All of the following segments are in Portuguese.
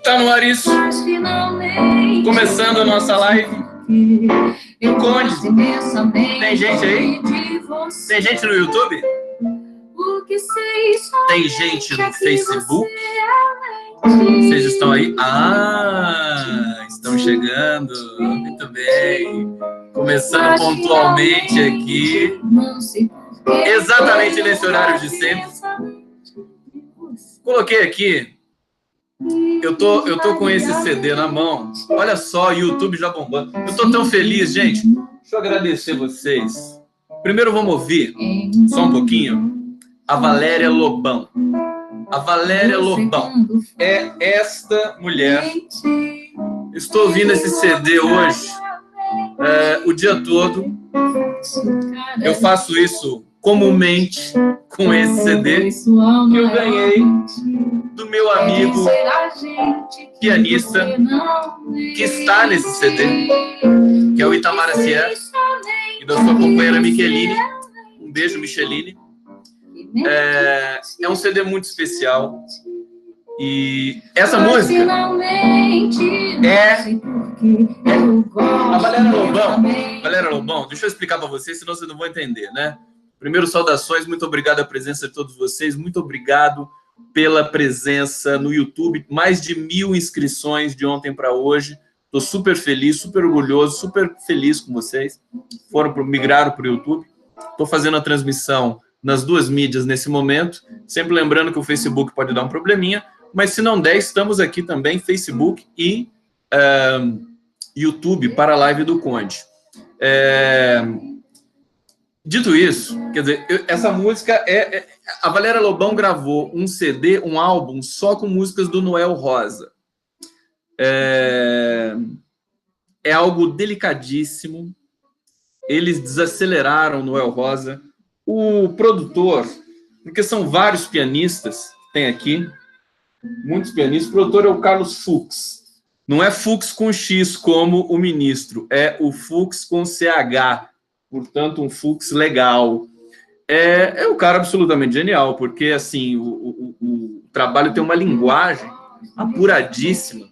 Tá no ar isso. Começando a nossa live. Conde, tem gente aí? Tem gente no YouTube? Tem gente no Facebook? Vocês estão aí? Ah, estão chegando. Muito bem. Começando pontualmente aqui. Exatamente nesse horário de sempre. Coloquei aqui. Eu tô com esse CD na mão. Olha só, YouTube já bombando. Eu tô tão feliz, gente. Deixa eu agradecer vocês. Primeiro vamos ouvir, só um pouquinho, a Valéria Lobão. A Valéria Lobão é esta mulher. Estou ouvindo esse CD hoje, o dia todo. Eu faço isso comumente com esse CD que eu ganhei do meu amigo pianista que está nesse CD, que é o Itamar Acier, e da sua companheira Micheline. Um beijo, Micheline. É um CD muito especial. E essa música é a Valéria Lobão, deixa eu explicar para vocês, senão vocês não vão entender, né? Primeiro, saudações, muito obrigado à presença de todos vocês, muito obrigado pela presença no YouTube, mais de 1000 inscrições de ontem para hoje. Estou super feliz, super orgulhoso, super feliz com vocês. Migraram para o YouTube. Estou fazendo a transmissão nas duas mídias nesse momento, sempre lembrando que o Facebook pode dar um probleminha, mas se não der, estamos aqui também, Facebook e YouTube para a live do Conde. Dito isso, quer dizer, essa música a Valéria Lobão gravou um CD, um álbum, só com músicas do Noel Rosa. É algo delicadíssimo. Eles desaceleraram o Noel Rosa. O produtor, porque são vários pianistas, tem aqui, muitos pianistas. O produtor é o Carlos Fux. Não é Fux com X como o ministro, é o Fux com CH. Portanto, um Fux legal. É um cara absolutamente genial, porque assim, o trabalho tem uma linguagem apuradíssima.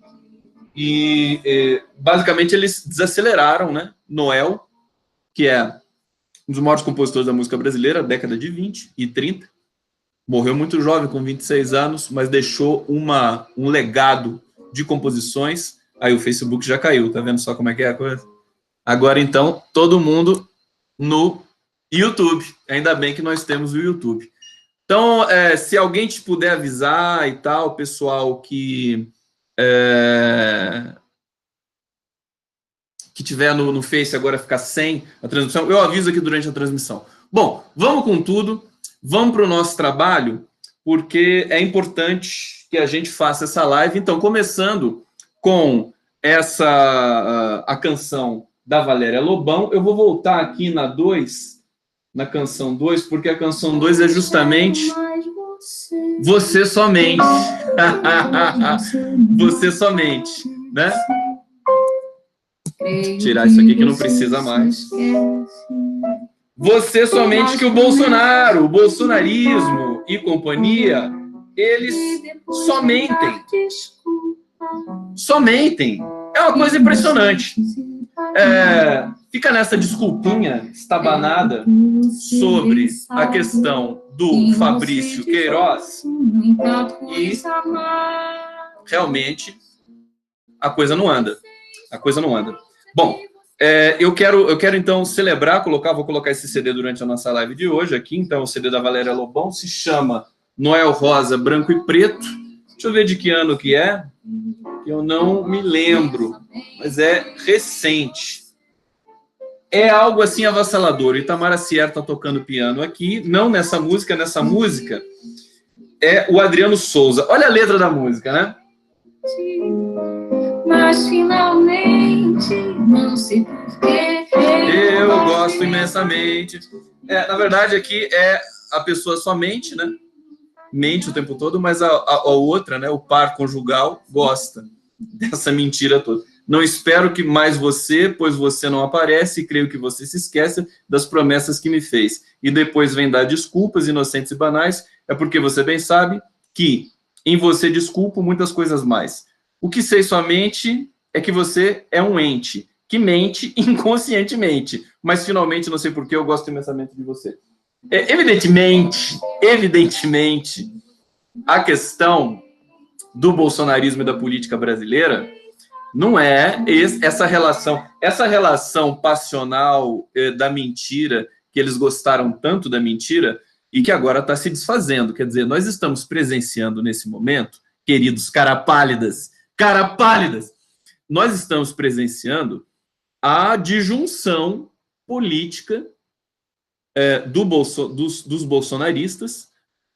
E basicamente eles desaceleraram, né? Noel, que é um dos maiores compositores da música brasileira, década de 20 e 30. Morreu muito jovem, com 26 anos, mas deixou um legado de composições. Aí o Facebook já caiu, tá vendo só como é que é a coisa? Agora, então, todo mundo no YouTube. Ainda bem que nós temos o YouTube. Então, se alguém te puder avisar e tal, pessoal que tiver no Face agora ficar sem a transmissão, eu aviso aqui durante a transmissão. Bom, vamos com tudo, vamos para o nosso trabalho, porque é importante que a gente faça essa live. Então, começando com a canção da Valéria Lobão, eu vou voltar aqui na canção 2, porque a canção 2 é justamente Você Somente. Você Somente, né? Tirar isso aqui que não precisa mais. Você Somente, que o Bolsonaro, o bolsonarismo e companhia, eles só mentem. Só mentem. É uma coisa impressionante. Fica nessa desculpinha estabanada sobre a questão do Fabrício Queiroz e realmente a coisa não anda. A coisa não anda. Bom, eu quero então celebrar, vou colocar esse CD durante a nossa live de hoje aqui. Então, o CD da Valéria Lobão se chama Noel Rosa, Branco e Preto. Deixa eu ver de que ano que é. Eu não me lembro, mas é recente. É algo assim avassalador. Itamar Acier está tocando piano aqui, não nessa música é o Adriano Souza. Olha a letra da música, né? Mas finalmente, não sei porquê, eu gosto imensamente. Na verdade, aqui a pessoa só mente, né? Mente o tempo todo, mas a outra, né, o par conjugal, gosta dessa mentira toda. Não espero que mais você, pois você não aparece, e creio que você se esquece das promessas que me fez. E depois vem dar desculpas inocentes e banais, é porque você bem sabe que Em você desculpo muitas coisas mais. O que sei somente é que você é um ente que mente inconscientemente. Mas, finalmente, não sei porquê, eu gosto imensamente de você. Evidentemente, a questão do bolsonarismo e da política brasileira não é essa relação passional da mentira, que eles gostaram tanto da mentira e que agora está se desfazendo. Quer dizer, nós estamos presenciando nesse momento, queridos cara pálidas, nós estamos presenciando a disjunção política dos bolsonaristas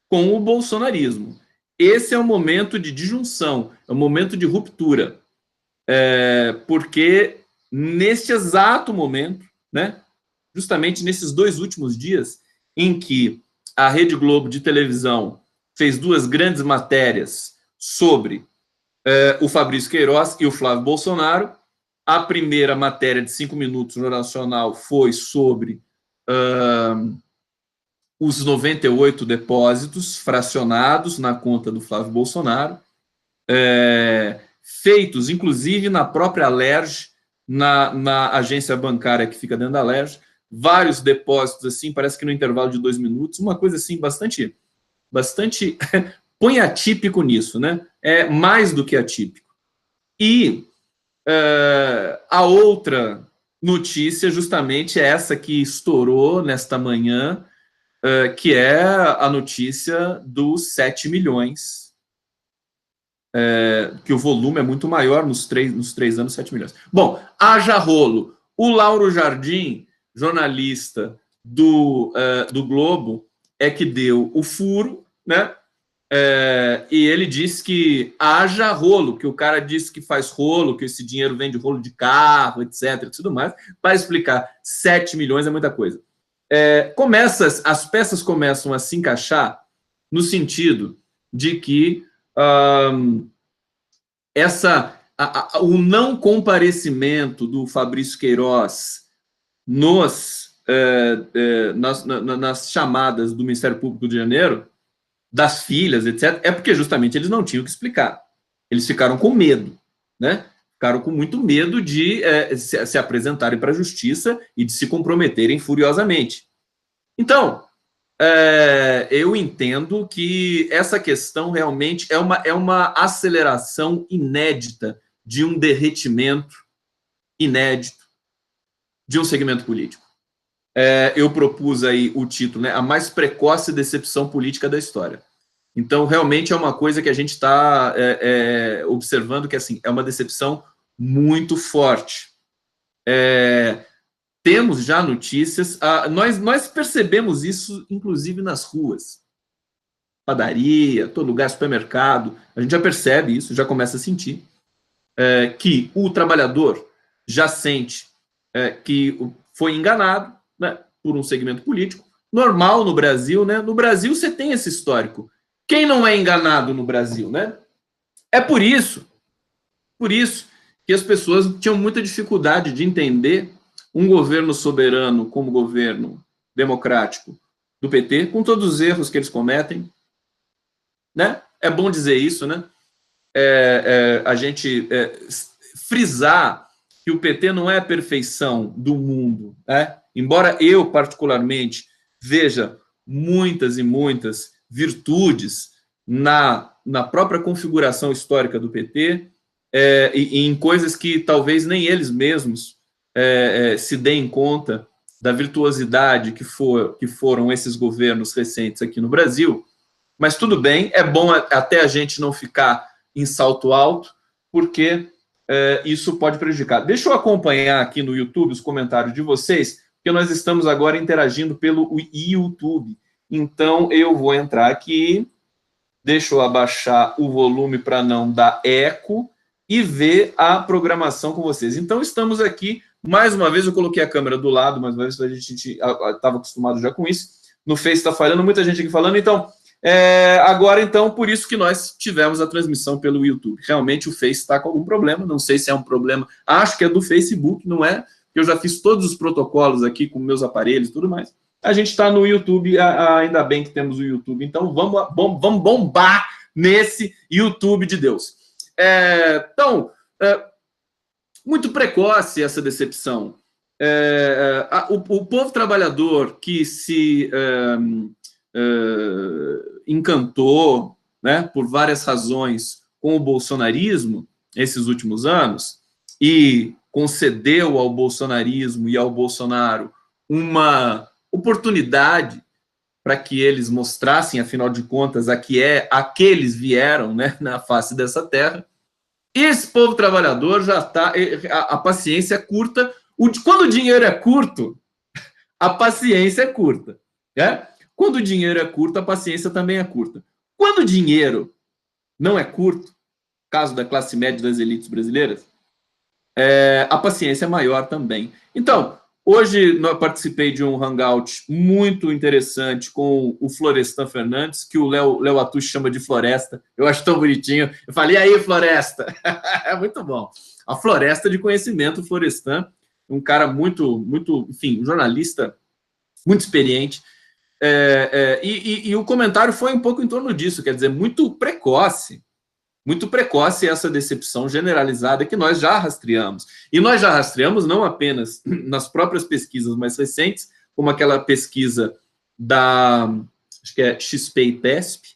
com o bolsonarismo. Esse é um momento de disjunção, é um momento de ruptura. Porque neste exato momento, né, justamente nesses 2 últimos dias, em que a Rede Globo de televisão fez 2 grandes matérias sobre o Fabrício Queiroz e o Flávio Bolsonaro, a primeira matéria de 5 minutos no Jornal Nacional foi sobre os 98 depósitos fracionados na conta do Flávio Bolsonaro, feitos, inclusive, na própria Alerj, na agência bancária que fica dentro da Alerj, vários depósitos, assim, parece que no intervalo de 2 minutos, uma coisa, assim, bastante põe atípico nisso, né? É mais do que atípico. E a outra notícia, justamente, é essa que estourou nesta manhã, que é a notícia dos 7 milhões, que o volume é muito maior nos 3 anos, 7 milhões. Bom, haja rolo. O Lauro Jardim, jornalista do Globo, é que deu o furo, né? E ele disse que haja rolo, que o cara disse que faz rolo, que esse dinheiro vem de rolo de carro, etc, e tudo mais, para explicar. 7 milhões é muita coisa. As peças começam a se encaixar no sentido de que o não comparecimento do Fabrício Queiroz nas chamadas do Ministério Público do Rio de Janeiro, das filhas, etc., é porque justamente eles não tinham que explicar. Eles ficaram com medo, né? Ficaram com muito medo de se apresentarem para a justiça e de se comprometerem furiosamente. Então, eu entendo que essa questão realmente é uma aceleração inédita de um derretimento inédito de um segmento político. Eu propus aí o título, né, a mais precoce decepção política da história. Então, realmente é uma coisa que a gente está observando que, assim, é uma decepção muito forte. Temos já notícias, nós percebemos isso, inclusive, nas ruas. Padaria, todo lugar, supermercado, a gente já percebe isso, já começa a sentir, que o trabalhador já sente que foi enganado, né, por um segmento político. Normal no Brasil, né? No Brasil você tem esse histórico. Quem não é enganado no Brasil, né? É por isso que as pessoas tinham muita dificuldade de entender um governo soberano como governo democrático do PT, com todos os erros que eles cometem, né? É bom dizer isso, né? A gente frisar que o PT não é a perfeição do mundo, né? Embora eu, particularmente, veja muitas e muitas virtudes na própria configuração histórica do PT, e em coisas que talvez nem eles mesmos se deem conta da virtuosidade que foram esses governos recentes aqui no Brasil, mas tudo bem, é bom até a gente não ficar em salto alto, porque isso pode prejudicar. Deixa eu acompanhar aqui no YouTube os comentários de vocês, porque nós estamos agora interagindo pelo YouTube. Então, eu vou entrar aqui, deixa eu abaixar o volume para não dar eco e ver a programação com vocês. Então, estamos aqui, mais uma vez, eu coloquei a câmera do lado, mais uma vez, a gente estava acostumado já com isso. No Face está falhando, muita gente aqui falando. Então, agora, então, por isso que nós tivemos a transmissão pelo YouTube. Realmente, o Face está com algum problema, não sei se é um problema, acho que é do Facebook, não é? Eu já fiz todos os protocolos aqui com meus aparelhos e tudo mais. A gente está no YouTube, ainda bem que temos o YouTube, então vamos bombar, nesse YouTube de Deus. Então, muito precoce essa decepção. O povo trabalhador que se encantou, né, por várias razões com o bolsonarismo esses últimos anos e concedeu ao bolsonarismo e ao Bolsonaro uma oportunidade para que eles mostrassem, afinal de contas, a que eles vieram, né, na face dessa terra. Esse povo trabalhador já está... A paciência é curta. Quando o dinheiro é curto, a paciência é curta. Né? Quando o dinheiro é curto, a paciência também é curta. Quando o dinheiro não é curto, caso da classe média das elites brasileiras, a paciência é maior também. Então, hoje eu participei de um hangout muito interessante com o Florestan Fernandes, que o Léo Atush chama de Floresta. Eu acho tão bonitinho. Eu falei, e aí, Floresta? É muito bom. A Floresta de conhecimento, o Florestan, um cara muito, enfim, um jornalista muito experiente. E o comentário foi um pouco em torno disso, quer dizer, muito precoce essa decepção generalizada que nós já rastreamos. E nós já rastreamos não apenas nas próprias pesquisas mais recentes, como aquela pesquisa acho que é XP e PESP,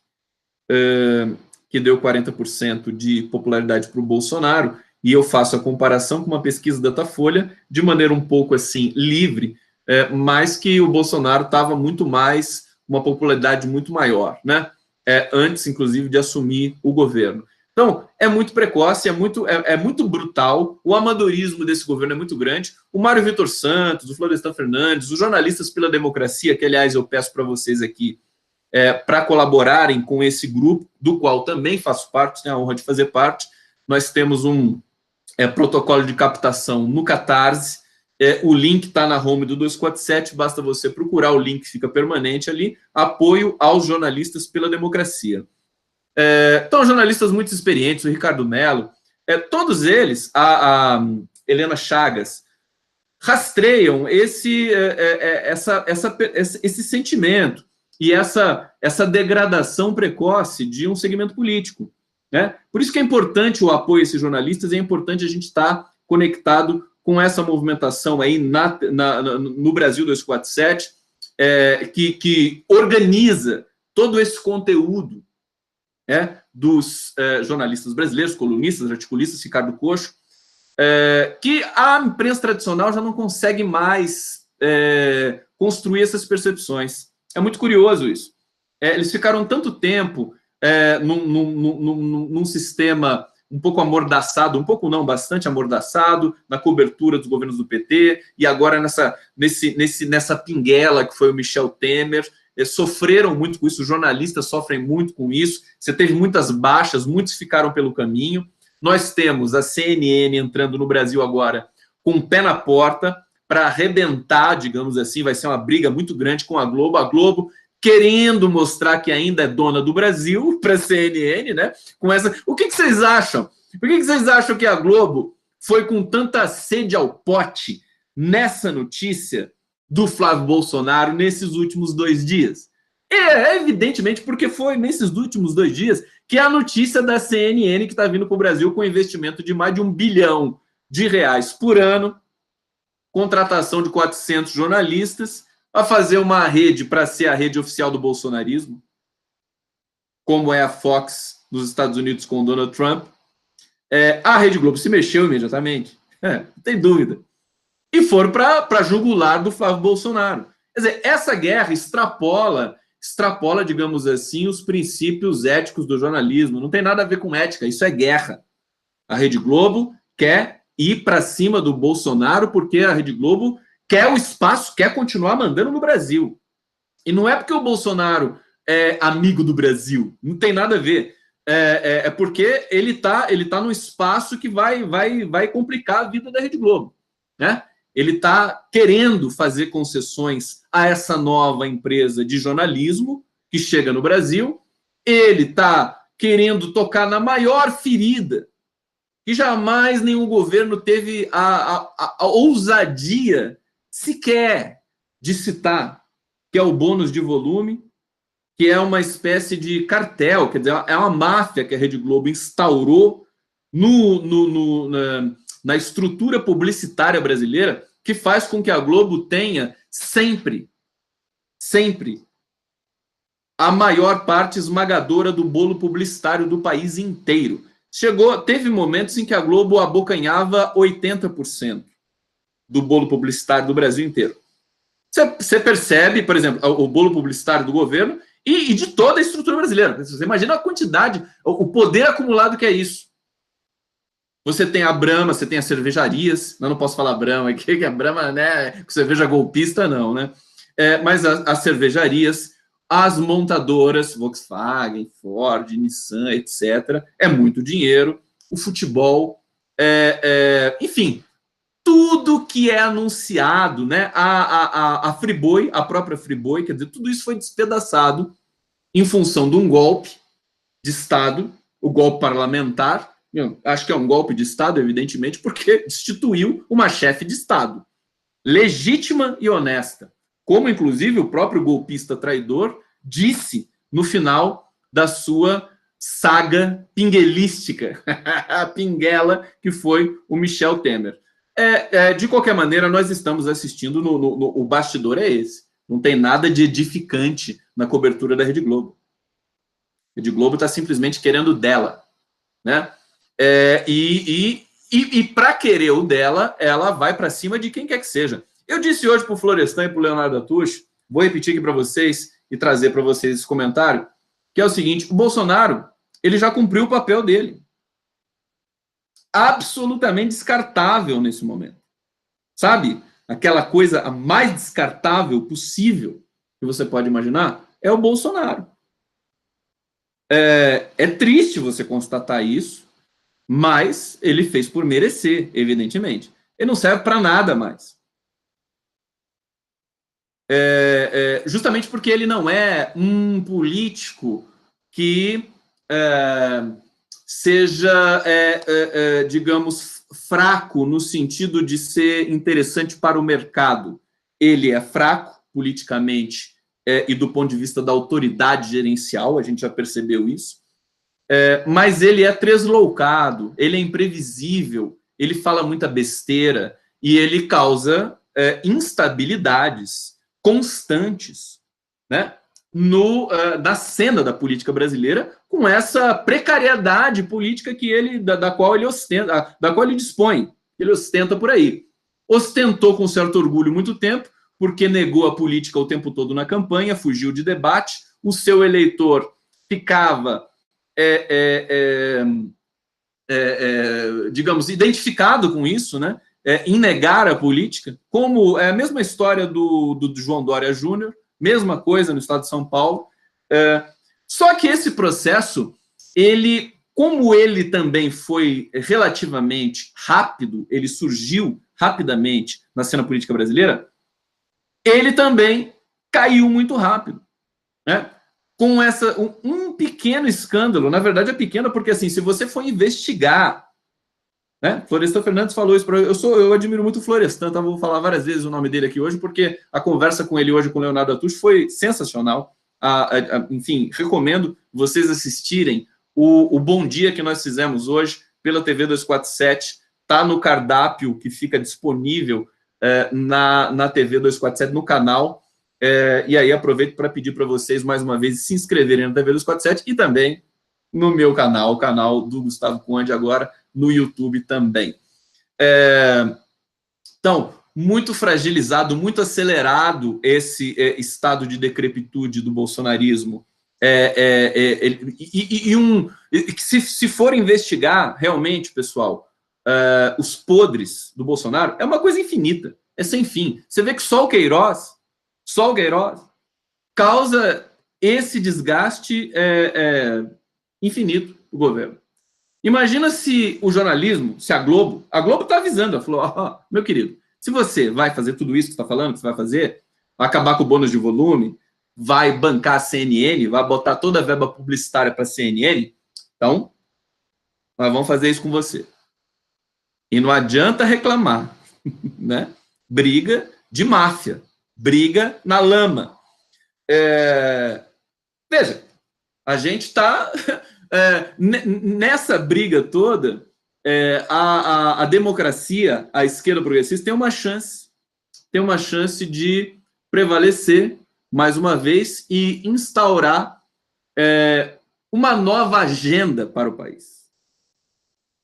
que deu 40% de popularidade para o Bolsonaro, e eu faço a comparação com uma pesquisa da Datafolha, de maneira um pouco assim, livre, mas que o Bolsonaro estava muito mais, uma popularidade muito maior, né? Antes, inclusive, de assumir o governo. Então, é muito precoce, é muito brutal, o amadorismo desse governo é muito grande. O Mário Vitor Santos, o Florestan Fernandes, os jornalistas pela democracia, que, aliás, eu peço para vocês aqui, para colaborarem com esse grupo, do qual também faço parte, tenho a honra de fazer parte. Nós temos um protocolo de captação no Catarse, o link está na home do 247, basta você procurar, o link fica permanente ali, apoio aos jornalistas pela democracia. Então, jornalistas muito experientes, o Ricardo Mello, todos eles, a Helena Chagas, rastreiam esse sentimento e essa degradação precoce de um segmento político. Né? Por isso que é importante o apoio a esses jornalistas, é importante a gente estar conectado com essa movimentação aí no Brasil 247, que organiza todo esse conteúdo dos jornalistas brasileiros, colunistas, articulistas, Ricardo Cocho, que a imprensa tradicional já não consegue mais construir essas percepções. É muito curioso isso. Eles ficaram tanto tempo num sistema um pouco amordaçado, um pouco não, bastante amordaçado, na cobertura dos governos do PT, e agora nessa pinguela que foi o Michel Temer. Sofreram muito com isso, os jornalistas sofrem muito com isso, você teve muitas baixas, muitos ficaram pelo caminho. Nós temos a CNN entrando no Brasil agora com o pé na porta para arrebentar, digamos assim, vai ser uma briga muito grande com a Globo querendo mostrar que ainda é dona do Brasil para a CNN, né? O que vocês acham? Por que vocês acham que a Globo foi com tanta sede ao pote nessa notícia do Flávio Bolsonaro nesses últimos 2 dias? Evidentemente porque foi nesses últimos 2 dias que a notícia da CNN que está vindo para o Brasil com investimento de mais de R$1 bilhão por ano, contratação de 400 jornalistas, a fazer uma rede para ser a rede oficial do bolsonarismo, como é a Fox nos Estados Unidos com o Donald Trump. A Rede Globo se mexeu imediatamente, não tem dúvida. E foram para jugular do Flávio Bolsonaro. Quer dizer, essa guerra extrapola, digamos assim, os princípios éticos do jornalismo. Não tem nada a ver com ética, isso é guerra. A Rede Globo quer ir para cima do Bolsonaro porque a Rede Globo quer o espaço, quer continuar mandando no Brasil. E não é porque o Bolsonaro é amigo do Brasil, não tem nada a ver. Porque ele tá num espaço que vai complicar a vida da Rede Globo, né? Ele está querendo fazer concessões a essa nova empresa de jornalismo que chega no Brasil. Ele está querendo tocar na maior ferida que jamais nenhum governo teve a ousadia sequer de citar, que é o bônus de volume, que é uma espécie de cartel, quer dizer, é uma máfia que a Rede Globo instaurou na estrutura publicitária brasileira, que faz com que a Globo tenha sempre a maior parte esmagadora do bolo publicitário do país inteiro. Teve momentos em que a Globo abocanhava 80% do bolo publicitário do Brasil inteiro. Você percebe, por exemplo, o bolo publicitário do governo e de toda a estrutura brasileira. Você imagina a quantidade, o poder acumulado que é isso. Você tem a Brahma, você tem as cervejarias. Eu não posso falar Brahma aqui, que a Brahma, né, com cerveja golpista, não, né? Mas as cervejarias, as montadoras, Volkswagen, Ford, Nissan, etc. É muito dinheiro. O futebol, enfim, tudo que é anunciado, né? A Friboi, a própria Friboi, quer dizer, tudo isso foi despedaçado em função de um golpe de Estado, o golpe parlamentar. Acho que é um golpe de Estado, evidentemente, porque destituiu uma chefe de Estado, legítima e honesta, como, inclusive, o próprio golpista traidor disse no final da sua saga pinguelística, a pinguela, que foi o Michel Temer. De qualquer maneira, nós estamos assistindo, o bastidor é esse. Não tem nada de edificante na cobertura da Rede Globo. A Rede Globo está simplesmente querendo dela, né? E para querer o dela, ela vai para cima de quem quer que seja. Eu disse hoje para o Florestan e para o Leonardo Atush, vou repetir aqui para vocês e trazer para vocês esse comentário, que é o seguinte: o Bolsonaro, ele já cumpriu o papel dele. Absolutamente descartável nesse momento. Sabe? Aquela coisa a mais descartável possível que você pode imaginar é o Bolsonaro. É triste você constatar isso, mas ele fez por merecer, evidentemente. Ele não serve para nada mais. Justamente porque ele não é um político que seja, digamos, fraco no sentido de ser interessante para o mercado. Ele é fraco politicamente e do ponto de vista da autoridade gerencial, a gente já percebeu isso. Mas ele é tresloucado, ele é imprevisível, ele fala muita besteira e ele causa instabilidades constantes, né, na cena da política brasileira, com essa precariedade política que da qual ele ostenta, da qual ele dispõe, ele ostenta por aí. Ostentou com certo orgulho muito tempo, porque negou a política o tempo todo na campanha, fugiu de debate, o seu eleitor ficava digamos, identificado com isso, né? Em negar a política, como é a mesma história do João Dória Júnior, mesma coisa no estado de São Paulo. Só que esse processo, como ele também foi relativamente rápido, ele surgiu rapidamente na cena política brasileira, ele também caiu muito rápido, né? Com um pequeno escândalo, na verdade é pequeno porque, assim, se você for investigar, né, Florestan Fernandes falou isso, eu admiro muito o Florestan, tá? Vou falar várias vezes o nome dele aqui hoje, porque a conversa com ele hoje, com o Leonardo Atush, foi sensacional. Enfim, recomendo vocês assistirem o Bom Dia que nós fizemos hoje pela TV 247, tá no cardápio que fica disponível na TV 247, no canal. E aí aproveito para pedir para vocês mais uma vez se inscreverem na TV 247 e também no meu canal, o canal do Gustavo Conde, agora no YouTube também. Então, muito fragilizado, muito acelerado esse estado de decrepitude do bolsonarismo. Se for investigar realmente, pessoal, os podres do Bolsonaro, é uma coisa infinita, é sem fim. Você vê que só o Queiroz causa esse desgaste infinito do governo. Imagina se o jornalismo, se a Globo está avisando, ela falou, meu querido, se você vai fazer tudo isso que você está falando, que você vai fazer, vai acabar com o bônus de volume, vai bancar a CNN, vai botar toda a verba publicitária para a CNN, então, nós vamos fazer isso com você. E não adianta reclamar, né? Briga de máfia, briga na lama. Veja, a gente está nessa briga toda. A democracia, a esquerda progressista, tem uma chance de prevalecer mais uma vez e instaurar uma nova agenda para o país.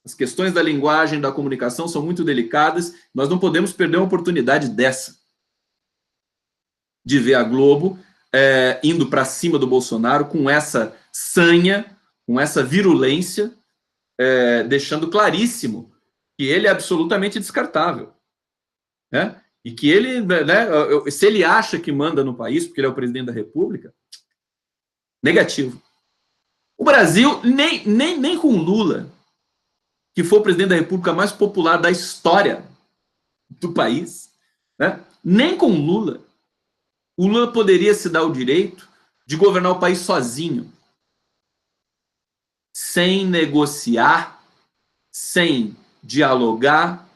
As questões da linguagem, da comunicação são muito delicadas. Nós não podemos perder uma oportunidade dessa, de ver a Globo indo para cima do Bolsonaro com essa sanha, com essa virulência, deixando claríssimo que ele é absolutamente descartável. Né? E que ele, né, se ele acha que manda no país, porque ele é o presidente da República, negativo. O Brasil, nem com Lula, que foi o presidente da República mais popular da história do país, né? Nem com Lula, o Lula poderia se dar o direito de governar o país sozinho, sem negociar, sem dialogar,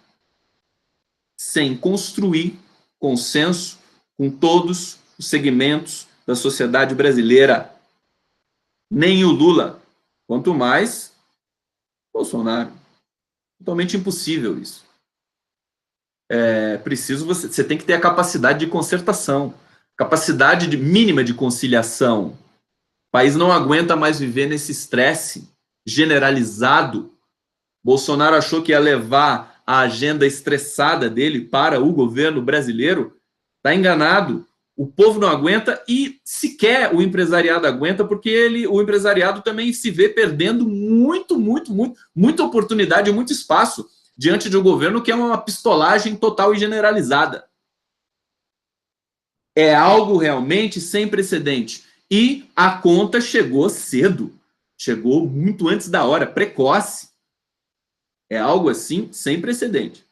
sem construir consenso com todos os segmentos da sociedade brasileira. Nem o Lula, quanto mais Bolsonaro. Totalmente impossível isso. Você tem que ter a capacidade de concertação, capacidade mínima de conciliação. O país não aguenta mais viver nesse estresse generalizado. Bolsonaro achou que ia levar a agenda estressada dele para o governo brasileiro. Está enganado. O povo não aguenta e sequer o empresariado aguenta, porque o empresariado também se vê perdendo muita oportunidade, muito espaço diante de um governo que é uma pistolagem total e generalizada. É algo realmente sem precedente. E a conta chegou cedo, chegou muito antes da hora, precoce. É algo assim sem precedente.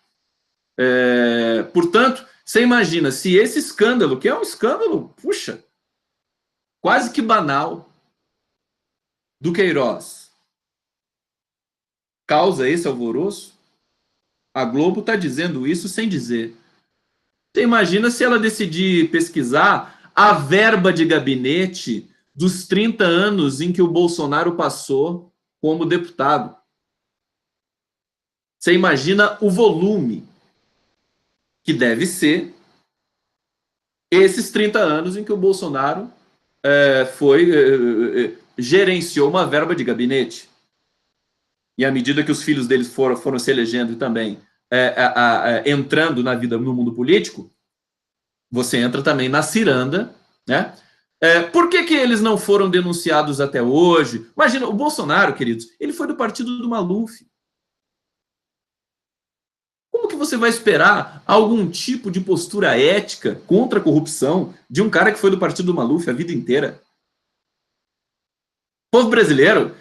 Portanto, você imagina, se esse escândalo, que é um escândalo, puxa, quase que banal, do Queiroz, causa esse alvoroço, a Globo está dizendo isso sem dizer. Você imagina se ela decidir pesquisar a verba de gabinete dos 30 anos em que o Bolsonaro passou como deputado. Você imagina o volume que deve ser esses 30 anos em que o Bolsonaro gerenciou uma verba de gabinete. E à medida que os filhos deles foram se elegendo e também entrando na vida, no mundo político, você entra também na ciranda, né? Por que eles não foram denunciados até hoje? Imagina, o Bolsonaro, queridos, ele foi do partido do Maluf. Como que você vai esperar algum tipo de postura ética contra a corrupção de um cara que foi do partido do Maluf a vida inteira? O povo brasileiro,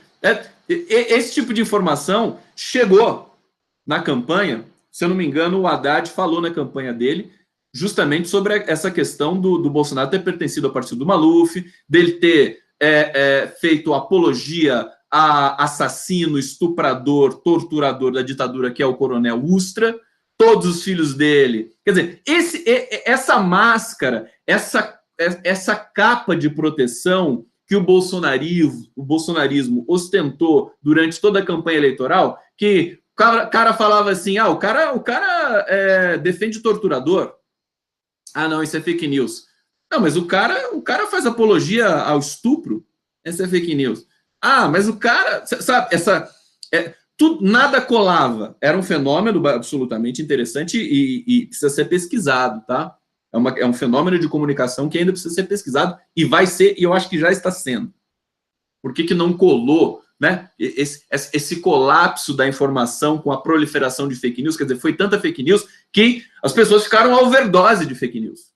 esse tipo de informação chegou na campanha. Se eu não me engano, o Haddad falou na campanha dele justamente sobre essa questão do Bolsonaro ter pertencido ao partido do Maluf, dele ter feito apologia a assassino, estuprador, torturador da ditadura, que é o Coronel Ustra, todos os filhos dele. Quer dizer, essa máscara, essa capa de proteção que o bolsonarismo ostentou durante toda a campanha eleitoral, que o cara falava assim, o cara defende o torturador. Ah, não, isso é fake news. Não, mas o cara faz apologia ao estupro. Essa é fake news. Ah, mas o cara, sabe, nada colava. Era um fenômeno absolutamente interessante e precisa ser pesquisado, tá? É um fenômeno de comunicação que ainda precisa ser pesquisado e vai ser, e eu acho que já está sendo. Por que não colou, né? Esse colapso da informação com a proliferação de fake news, quer dizer, foi tanta fake news que as pessoas ficaram à overdose de fake news.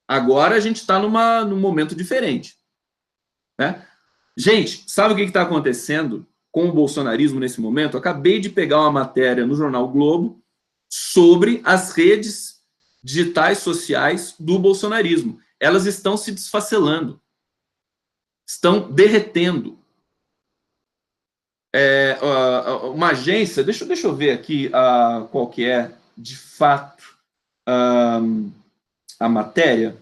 Agora a gente está num momento diferente. Né? Gente, sabe o que está acontecendo com o bolsonarismo nesse momento? Eu acabei de pegar uma matéria no jornal Globo sobre as redes digitais sociais do bolsonarismo. Elas estão se desfacelando, estão derretendo. Uma agência, deixa eu ver aqui qual que é, de fato, a matéria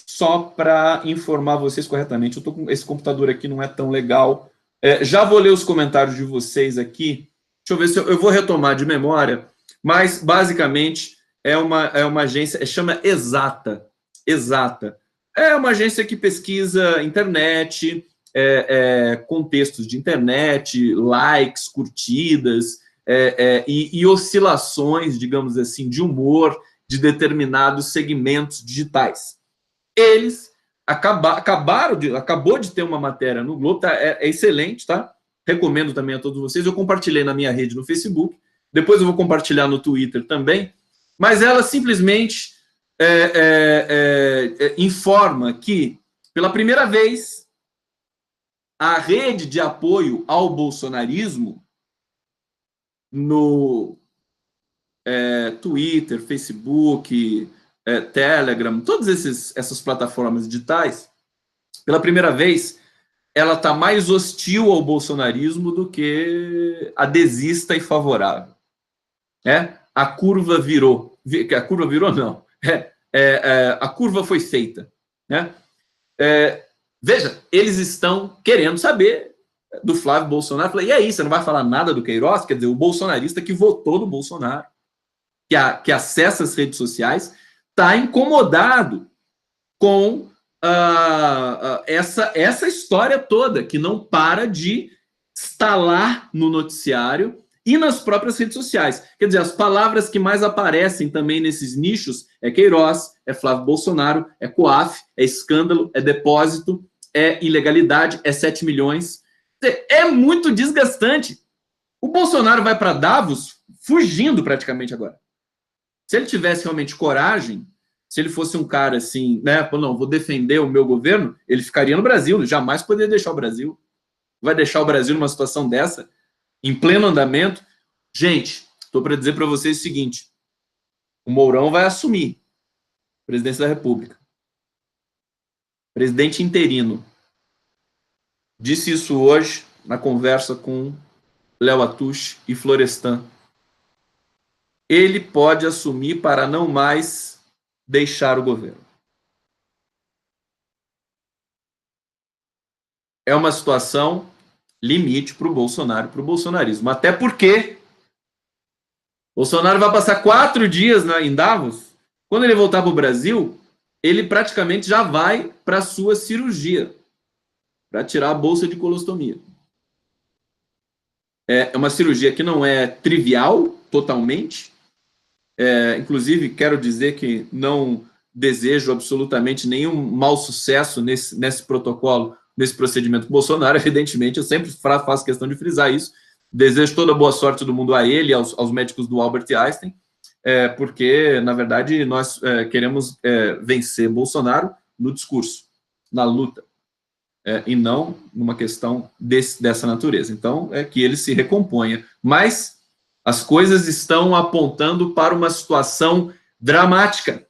só para informar vocês corretamente. Eu estou com esse computador aqui, não é tão legal. Já vou ler os comentários de vocês aqui. Deixa eu ver se eu vou retomar de memória, mas basicamente é uma agência, chama Exata. Exata. É uma agência que pesquisa internet, contextos de internet, likes, curtidas, e oscilações, digamos assim, de humor de determinados segmentos digitais. Eles acabou de ter uma matéria no Globo, tá? É excelente, tá? Recomendo também a todos vocês. Eu compartilhei na minha rede no Facebook, depois eu vou compartilhar no Twitter também, mas ela simplesmente informa que, pela primeira vez, a rede de apoio ao bolsonarismo no Twitter, Facebook, Telegram, todas essas plataformas digitais, pela primeira vez, ela está mais hostil ao bolsonarismo do que adesista e favorável. A curva virou. A curva virou, não. A curva foi feita. Veja, eles estão querendo saber do Flávio Bolsonaro. Falei, e aí, você não vai falar nada do Queiroz? Quer dizer, o bolsonarista que votou no Bolsonaro, que acessa as redes sociais, está incomodado com essa história toda, que não para de estalar no noticiário e nas próprias redes sociais. Quer dizer, as palavras que mais aparecem também nesses nichos é Queiroz, é Flávio Bolsonaro, é COAF, é escândalo, é depósito, é ilegalidade, é 7 milhões. É muito desgastante. O Bolsonaro vai para Davos fugindo praticamente agora. Se ele tivesse realmente coragem, se ele fosse um cara assim, não, vou defender o meu governo, ele ficaria no Brasil, ele jamais poderia deixar o Brasil. Vai deixar o Brasil numa situação dessa, em pleno andamento? Gente, estou para dizer para vocês o seguinte, o Mourão vai assumir a presidência da República. Presidente interino. Disse isso hoje na conversa com Léo Atush e Florestan. Ele pode assumir para não mais deixar o governo. É uma situação limite para o Bolsonaro e para o bolsonarismo. Até porque Bolsonaro vai passar 4 dias em Davos. Quando ele voltar para o Brasil, ele praticamente já vai para a sua cirurgia, para tirar a bolsa de colostomia. É uma cirurgia que não é trivial, totalmente. Inclusive, quero dizer que não desejo absolutamente nenhum mau sucesso nesse protocolo, nesse procedimento com Bolsonaro. Evidentemente, eu sempre faço questão de frisar isso. Desejo toda a boa sorte do mundo a ele e aos médicos do Albert Einstein, porque, na verdade, nós queremos vencer Bolsonaro no discurso, na luta, e não numa questão dessa natureza. Então, é que ele se recomponha. Mas as coisas estão apontando para uma situação dramática.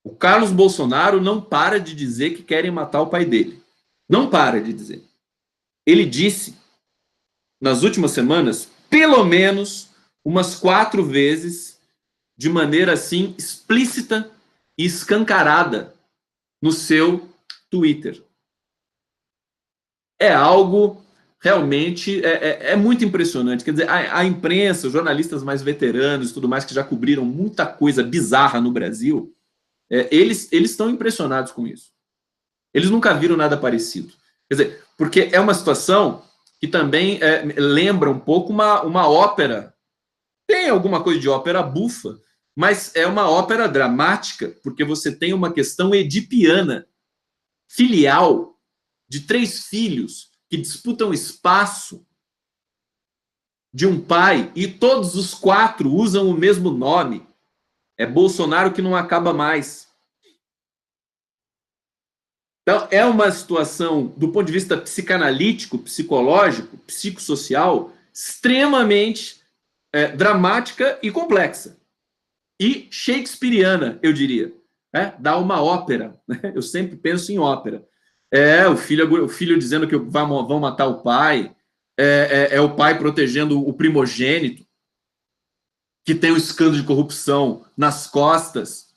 O Carlos Bolsonaro não para de dizer que querem matar o pai dele. Não para de dizer. Ele disse, nas últimas semanas, pelo menos umas 4 vezes, de maneira assim explícita e escancarada, no seu Twitter. É algo realmente muito impressionante. Quer dizer, a imprensa, os jornalistas mais veteranos e tudo mais, que já cobriram muita coisa bizarra no Brasil, eles estão impressionados com isso. Eles nunca viram nada parecido. Quer dizer, porque é uma situação que também lembra um pouco uma ópera. Tem alguma coisa de ópera bufa, mas é uma ópera dramática, porque você tem uma questão edipiana, filial, de 3 filhos que disputam espaço de um pai e todos os 4 usam o mesmo nome. É Bolsonaro que não acaba mais. Então, é uma situação, do ponto de vista psicanalítico, psicológico, psicossocial, extremamente dramática e complexa. E shakespeariana, eu diria. Dá uma ópera. Eu sempre penso em ópera. O filho dizendo que vão matar o pai, o pai protegendo o primogênito, que tem um escândalo de corrupção nas costas.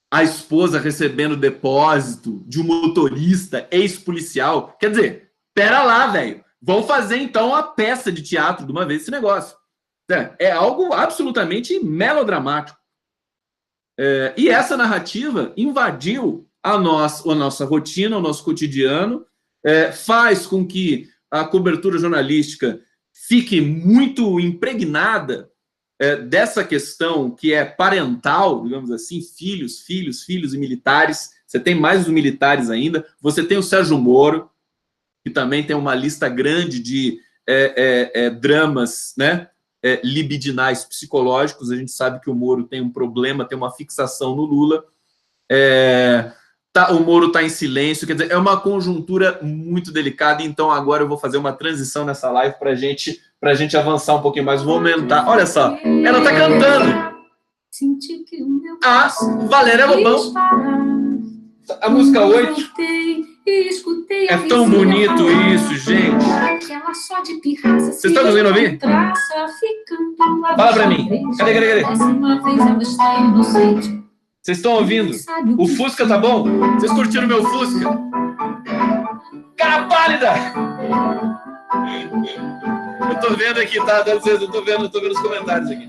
a esposa recebendo depósito de um motorista ex-policial. Quer dizer, pera lá, velho. Vamos fazer, então, a peça de teatro de uma vez esse negócio. É algo absolutamente melodramático. E essa narrativa invadiu a nossa rotina, o nosso cotidiano, faz com que a cobertura jornalística fique muito impregnada dessa questão que é parental, digamos assim, filhos e militares. Você tem mais os militares ainda. Você tem o Sérgio Moro, que também tem uma lista grande de dramas, né, libidinais psicológicos. A gente sabe que o Moro tem um problema, tem uma fixação no Lula. O Moro está em silêncio, quer dizer, é uma conjuntura muito delicada. Então agora eu vou fazer uma transição nessa live para a gente avançar um pouquinho mais. Vou aumentar. Olha só, ela está cantando. A Valéria Lobão. A música 8. É tão bonito isso, gente. Vocês estão conseguindo ouvir? Fala pra mim. Cadê? Vocês estão ouvindo? O Fusca tá bom? Vocês curtiram meu Fusca? Cara pálida! Eu tô vendo aqui, tá? Eu tô vendo os comentários aqui.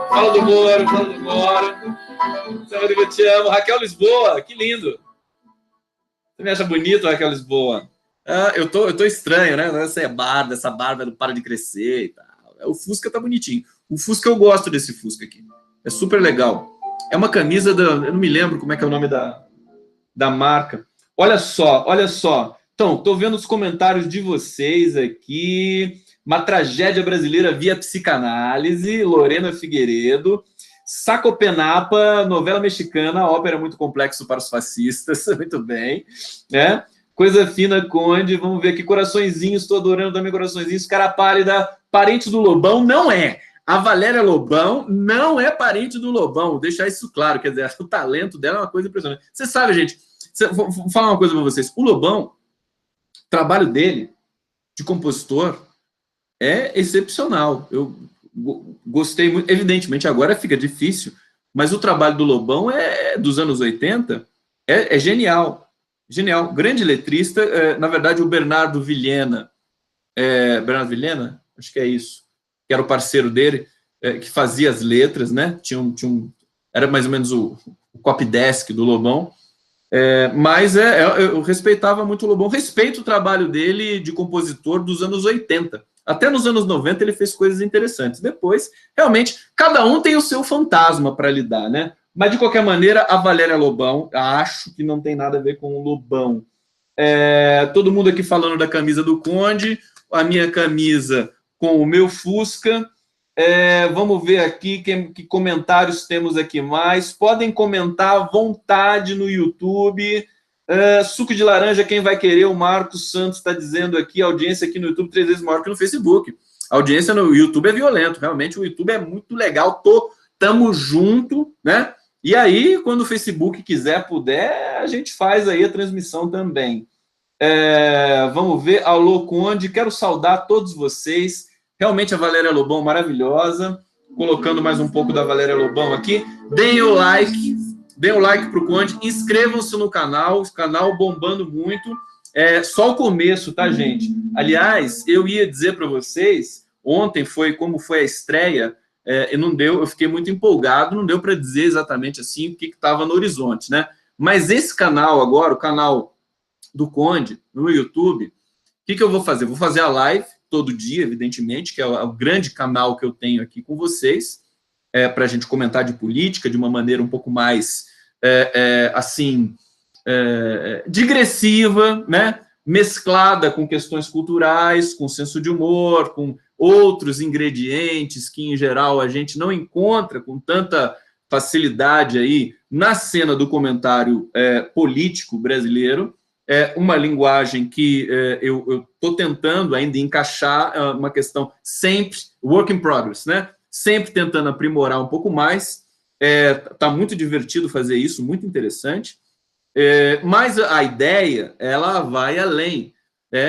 Fala do Moro. Sabe que eu te amo. Raquel Lisboa, que lindo. Você me acha bonito, Raquel Lisboa? Eu tô estranho, né? Essa barba não para de crescer e tal. O Fusca tá bonitinho. O Fusca, eu gosto desse Fusca aqui. É super legal. É uma camisa eu não me lembro como é que é o nome da marca. Olha só. Então, tô vendo os comentários de vocês aqui. Uma tragédia brasileira via psicanálise. Lorena Figueiredo. Sacopenapa, novela mexicana, ópera muito complexo para os fascistas. Muito bem. Né? Coisa fina, Conde. Vamos ver aqui. Coraçõezinhos, estou adorando também coraçõezinhos. Cara pálida, parente do Lobão, não é. A Valéria Lobão não é parente do Lobão. Vou deixar isso claro. Quer dizer, o talento dela é uma coisa impressionante. Você sabe, gente, vou falar uma coisa para vocês. O Lobão, o trabalho dele de compositor é excepcional. Eu gostei muito. Evidentemente, agora fica difícil, mas o trabalho do Lobão dos anos 80 é genial. Genial. Grande letrista. Na verdade, o Bernardo Vilhena, acho que é isso, que era o parceiro dele, que fazia as letras, né? Era mais ou menos o copydesk do Lobão. Mas eu respeitava muito o Lobão. Respeito o trabalho dele de compositor dos anos 80. Até nos anos 90 ele fez coisas interessantes. Depois, realmente, cada um tem o seu fantasma para lidar, né? Mas, de qualquer maneira, a Valéria Lobão, acho que não tem nada a ver com o Lobão. Todo mundo aqui falando da camisa do Conde, a minha camisa com o meu Fusca. Vamos ver aqui que comentários temos aqui mais. Podem comentar à vontade no YouTube. Suco de laranja, quem vai querer? O Marcos Santos está dizendo aqui, a audiência aqui no YouTube 3 vezes maior que no Facebook. A audiência no YouTube é violento, realmente o YouTube é muito legal, tamo junto, né? E aí, quando o Facebook puder, a gente faz aí a transmissão também. Vamos ver, alô Conde, quero saudar todos vocês, realmente a Valéria Lobão maravilhosa, colocando mais um pouco da Valéria Lobão aqui, deem o like pro Conde, inscrevam-se no canal, o canal bombando muito, só o começo, tá, gente? Aliás, eu ia dizer para vocês, ontem como foi a estreia, e não deu, eu fiquei muito empolgado, não deu para dizer exatamente assim o que estava no horizonte, né? Mas esse canal agora, o canal do Conde, no YouTube, o que eu vou fazer? Vou fazer a live todo dia, evidentemente, que é o grande canal que eu tenho aqui com vocês, para a gente comentar de política de uma maneira um pouco mais digressiva, né? Mesclada com questões culturais, com senso de humor, com outros ingredientes que, em geral, a gente não encontra com tanta facilidade aí na cena do comentário político brasileiro. Uma linguagem que eu estou tentando ainda encaixar, uma questão sempre work in progress, né? Sempre tentando aprimorar um pouco mais. Tá muito divertido fazer isso, muito interessante. Mas a ideia, ela vai além.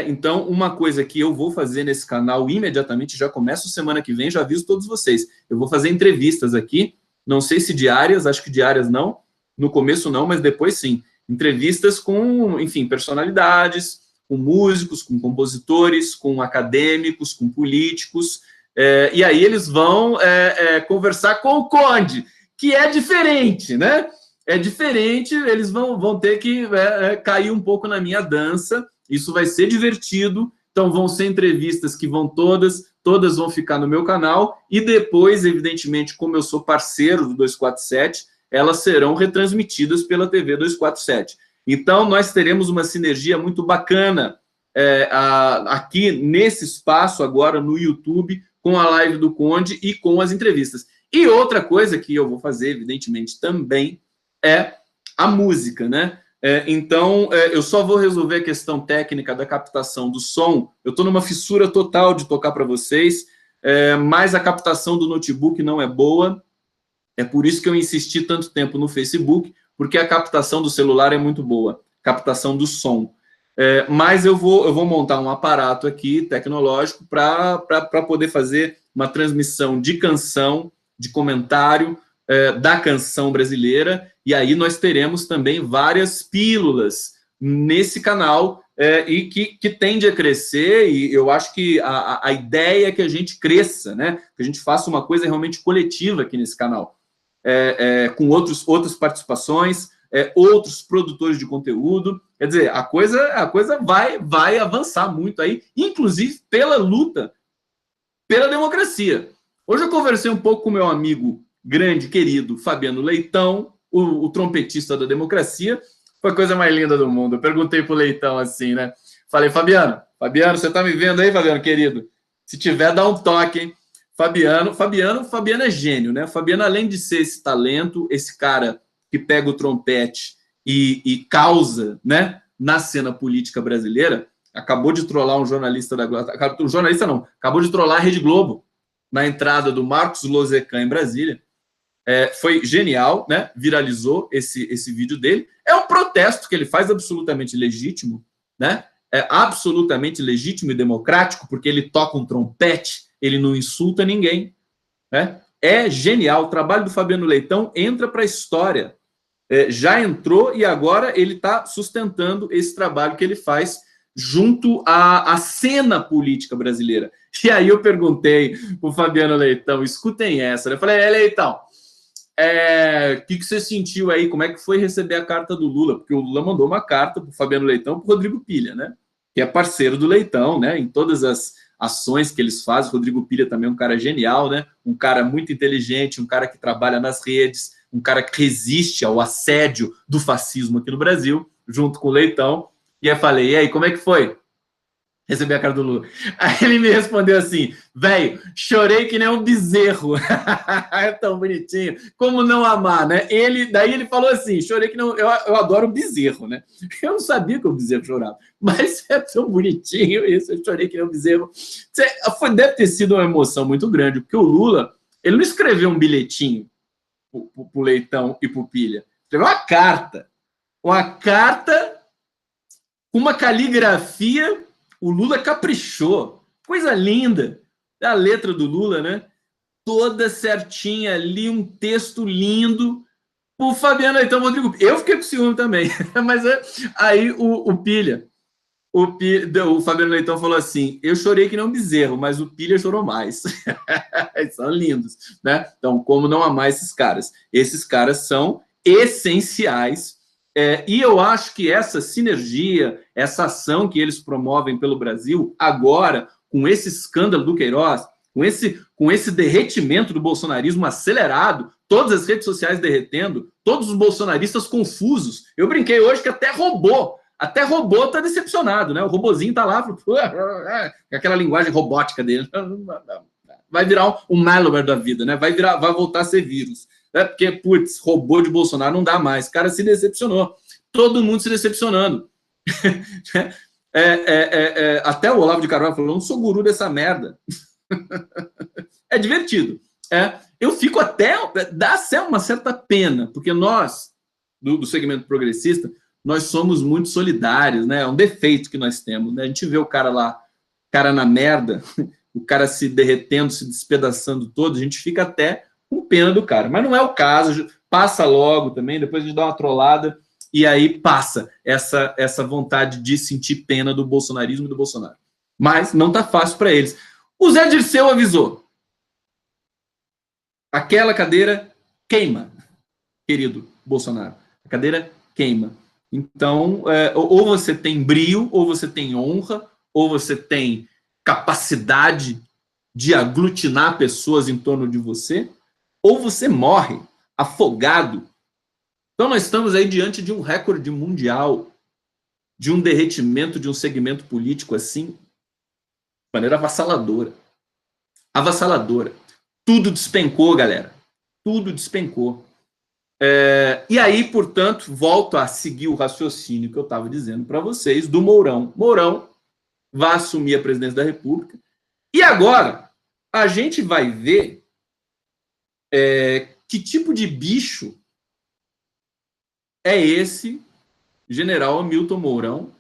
Então, uma coisa que eu vou fazer nesse canal imediatamente, já começo semana que vem, já aviso todos vocês. Eu vou fazer entrevistas aqui não sei se diárias, acho que diárias não, no começo não, mas depois sim. Entrevistas com, enfim, personalidades, com músicos, com compositores, com acadêmicos, com políticos, e aí eles vão conversar com o Conde, que é diferente, né? É diferente, eles vão ter que cair um pouco na minha dança, isso vai ser divertido, então vão ser entrevistas que vão todas vão ficar no meu canal, e depois, evidentemente, como eu sou parceiro do 247, elas serão retransmitidas pela TV 247. Então, nós teremos uma sinergia muito bacana aqui nesse espaço agora no YouTube, com a live do Conde e com as entrevistas. E outra coisa que eu vou fazer, evidentemente, também é a música, né? Então, eu só vou resolver a questão técnica da captação do som. Eu estou numa fissura total de tocar para vocês, mas a captação do notebook não é boa. É por isso que eu insisti tanto tempo no Facebook, porque a captação do celular é muito boa, captação do som. Mas eu vou montar um aparato aqui tecnológico para poder fazer uma transmissão de canção, de comentário da canção brasileira, e aí nós teremos também várias pílulas nesse canal e que tende a crescer, e eu acho que a ideia é que a gente cresça, né? Que a gente faça uma coisa realmente coletiva aqui nesse canal, com outras participações, outros produtores de conteúdo. Quer dizer, a coisa vai avançar muito aí, inclusive pela luta pela democracia. Hoje eu conversei um pouco com meu amigo grande, querido, Fabiano Leitão, o trompetista da democracia. Foi a coisa mais linda do mundo. Eu perguntei pro Leitão assim, né? Falei, Fabiano, você tá me vendo aí, Fabiano, querido? Se tiver, dá um toque, hein? Fabiano é gênio, né? Fabiano, além de ser esse talento, esse cara que pega o trompete e causa, né, na cena política brasileira, acabou de trollar um jornalista da Globo. Um jornalista não, acabou de trollar a Rede Globo na entrada do Marcos Lozecan em Brasília. Foi genial, né? Viralizou esse vídeo dele. É um protesto que ele faz absolutamente legítimo, né? É absolutamente legítimo e democrático, porque ele toca um trompete, ele não insulta ninguém, né? É genial. O trabalho do Fabiano Leitão entra para a história. Já entrou e agora ele está sustentando esse trabalho que ele faz junto à cena política brasileira. E aí eu perguntei para o Fabiano Leitão, escutem essa, né? Eu falei, Leitão, o que você sentiu aí? Como é que foi receber a carta do Lula? Porque o Lula mandou uma carta para o Fabiano Leitão, para o Rodrigo Pilha, né? Que é parceiro do Leitão, né? Em todas as ações que eles fazem. O Rodrigo Pilha também é um cara genial, né? Um cara muito inteligente, um cara que trabalha nas redes, um cara que resiste ao assédio do fascismo aqui no Brasil, junto com o Leitão. E eu falei, e aí, como é que foi receber a cara do Lula? Aí ele me respondeu assim, velho, chorei que nem um bezerro. É tão bonitinho. Como não amar, né? Daí ele falou assim, chorei que não... Eu adoro o bezerro, né? Eu não sabia que o bezerro chorava, mas é tão bonitinho isso, eu chorei que nem um bezerro. Deve ter sido uma emoção muito grande, porque o Lula, ele não escreveu um bilhetinho pro Leitão e pro Pilha. Escreveu uma carta com uma caligrafia. O Lula caprichou. Coisa linda. A letra do Lula, né? Toda certinha ali, um texto lindo. O Fabiano Leitão, Rodrigo. Eu fiquei com ciúme também. Mas aí o Pilha, o Fabiano Leitão falou assim, eu chorei que não um bezerro, mas o Pilha chorou mais. São lindos, né? Então, como não amar esses caras? Esses caras são essenciais. E eu acho que essa sinergia, essa ação que eles promovem pelo Brasil, agora, com esse escândalo do Queiroz, com esse derretimento do bolsonarismo acelerado, todas as redes sociais derretendo, todos os bolsonaristas confusos. Eu brinquei hoje que até robô está decepcionado, né? O robozinho está lá, aquela linguagem robótica dele. Vai virar um malware da vida, né? Vai voltar a ser vírus. Porque, putz, robô de Bolsonaro não dá mais. O cara se decepcionou. Todo mundo se decepcionando. Até o Olavo de Carvalho falou, não sou guru dessa merda. É divertido. Eu fico até... Dá uma certa pena, porque nós, do segmento progressista, nós somos muito solidários, né? É um defeito que nós temos, né? A gente vê o cara lá, cara na merda, o cara se derretendo, se despedaçando todo, a gente fica até com pena do cara. Mas não é o caso, passa logo também, depois a gente dá uma trollada, e aí passa essa vontade de sentir pena do bolsonarismo e do Bolsonaro. Mas não tá fácil para eles. O Zé Dirceu avisou. Aquela cadeira queima, querido Bolsonaro. A cadeira queima. Então, ou você tem brio, ou você tem honra, ou você tem capacidade de aglutinar pessoas em torno de você, ou você morre afogado. Então, nós estamos aí diante de um recorde mundial, de um derretimento de um segmento político assim, de maneira avassaladora. Avassaladora. Tudo despencou, galera. Tudo despencou. E aí, portanto, volto a seguir o raciocínio que eu estava dizendo para vocês do Mourão. Mourão vai assumir a presidência da República. E agora, a gente vai ver que tipo de bicho é esse general Hamilton Mourão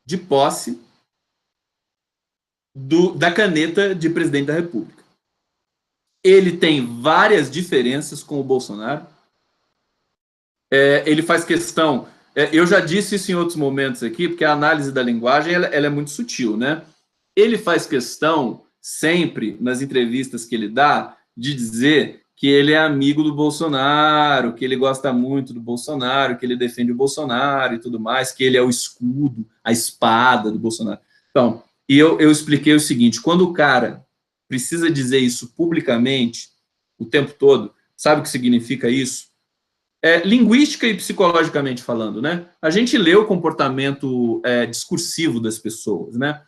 de posse da caneta de presidente da República. Ele tem várias diferenças com o Bolsonaro. Ele faz questão... eu já disse isso em outros momentos aqui, porque a análise da linguagem ela é muito sutil, né? Ele faz questão, sempre, nas entrevistas que ele dá, de dizer que ele é amigo do Bolsonaro, que ele gosta muito do Bolsonaro, que ele defende o Bolsonaro e tudo mais, que ele é o escudo, a espada do Bolsonaro. Então, e eu expliquei o seguinte, quando o cara precisa dizer isso publicamente, o tempo todo, sabe o que significa isso? Linguística e psicologicamente falando, né? A gente lê o comportamento discursivo das pessoas, né?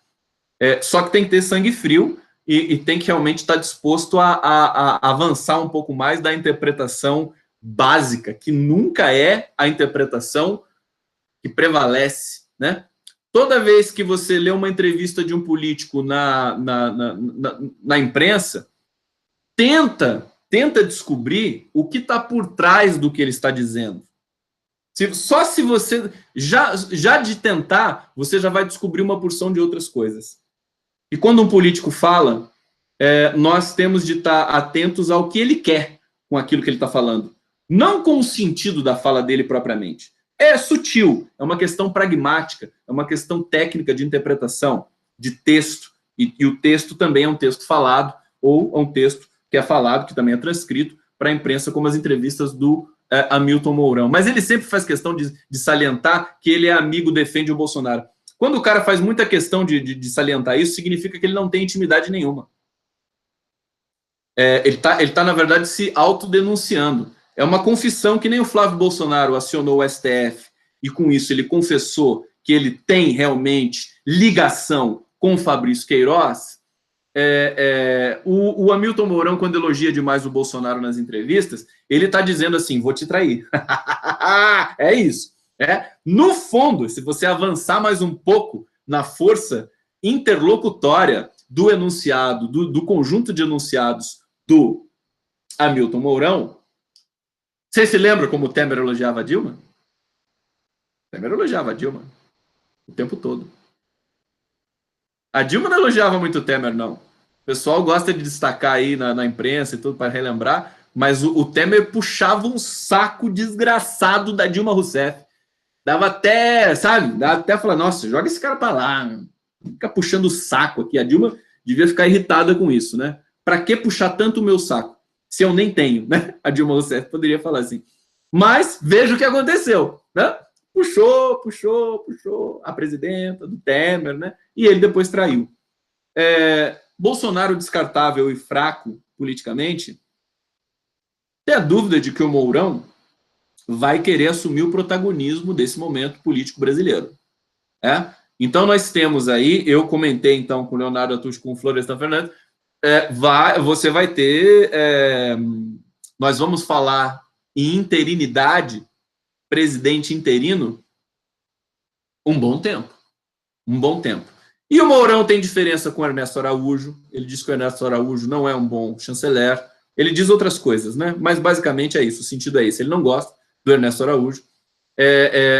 Só que tem que ter sangue frio e tem que realmente estar disposto a avançar um pouco mais da interpretação básica, que nunca é a interpretação que prevalece, né? Toda vez que você lê uma entrevista de um político na imprensa, tenta descobrir o que está por trás do que ele está dizendo. Só se você, já de tentar, você já vai descobrir uma porção de outras coisas. E quando um político fala, nós temos de estar atentos ao que ele quer com aquilo que ele está falando. Não com o sentido da fala dele propriamente. É sutil, é uma questão pragmática, é uma questão técnica de interpretação, de texto. E o texto também é um texto falado, ou é um texto que é falado, que também é transcrito para a imprensa, como as entrevistas do Hamilton Mourão. Mas ele sempre faz questão de salientar que ele é amigo, defende o Bolsonaro. Quando o cara faz muita questão de salientar isso, significa que ele não tem intimidade nenhuma. Ele tá, na verdade, se autodenunciando. É uma confissão que nem o Flávio Bolsonaro acionou o STF e, com isso, ele confessou que ele tem realmente ligação com o Fabrício Queiroz. O Hamilton Mourão, quando elogia demais o Bolsonaro nas entrevistas, ele está dizendo assim, vou te trair. É isso. No fundo, se você avançar mais um pouco na força interlocutória do enunciado, do conjunto de enunciados do Hamilton Mourão, você se lembra como o Temer elogiava a Dilma? O Temer elogiava a Dilma o tempo todo. A Dilma não elogiava muito o Temer, não. O pessoal gosta de destacar aí na imprensa e tudo para relembrar, mas o Temer puxava um saco desgraçado da Dilma Rousseff. Dava até, sabe? Dava até falar, nossa, joga esse cara para lá. Fica puxando o saco aqui. A Dilma devia ficar irritada com isso, né? Para que puxar tanto o meu saco? Se eu nem tenho, né? A Dilma Rousseff poderia falar assim. Mas veja o que aconteceu, né? Puxou a presidenta do Temer, né? E ele depois traiu. Bolsonaro descartável e fraco politicamente, tem a dúvida de que o Mourão vai querer assumir o protagonismo desse momento político brasileiro. Então nós temos aí, eu comentei então com o Leonardo Atush, com o Florestan Fernandes, você vai ter, nós vamos falar em interinidade, presidente interino, um bom tempo. E o Mourão tem diferença com o Ernesto Araújo, ele diz que o Ernesto Araújo não é um bom chanceler, ele diz outras coisas, né? Mas basicamente é isso, o sentido é esse, ele não gosta do Ernesto Araújo,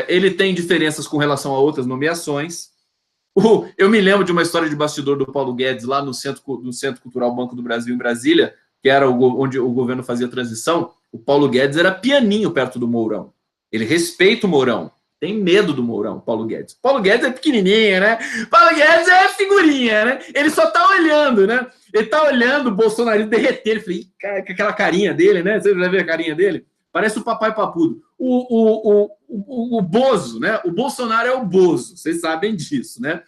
ele tem diferenças com relação a outras nomeações. Eu me lembro de uma história de bastidor do Paulo Guedes lá no Centro Cultural Banco do Brasil, em Brasília, que era onde o governo fazia transição, o Paulo Guedes era pianinho perto do Mourão. Ele respeita o Mourão, tem medo do Mourão, Paulo Guedes. Paulo Guedes é pequenininho, né? Paulo Guedes é figurinha, né? Ele só tá olhando, né? Ele tá olhando o Bolsonaro derreter. Ele falou, cara, com aquela carinha dele, né? Você já viu a carinha dele? Parece o papai papudo. O Bozo, né? O Bolsonaro é o Bozo, vocês sabem disso, né?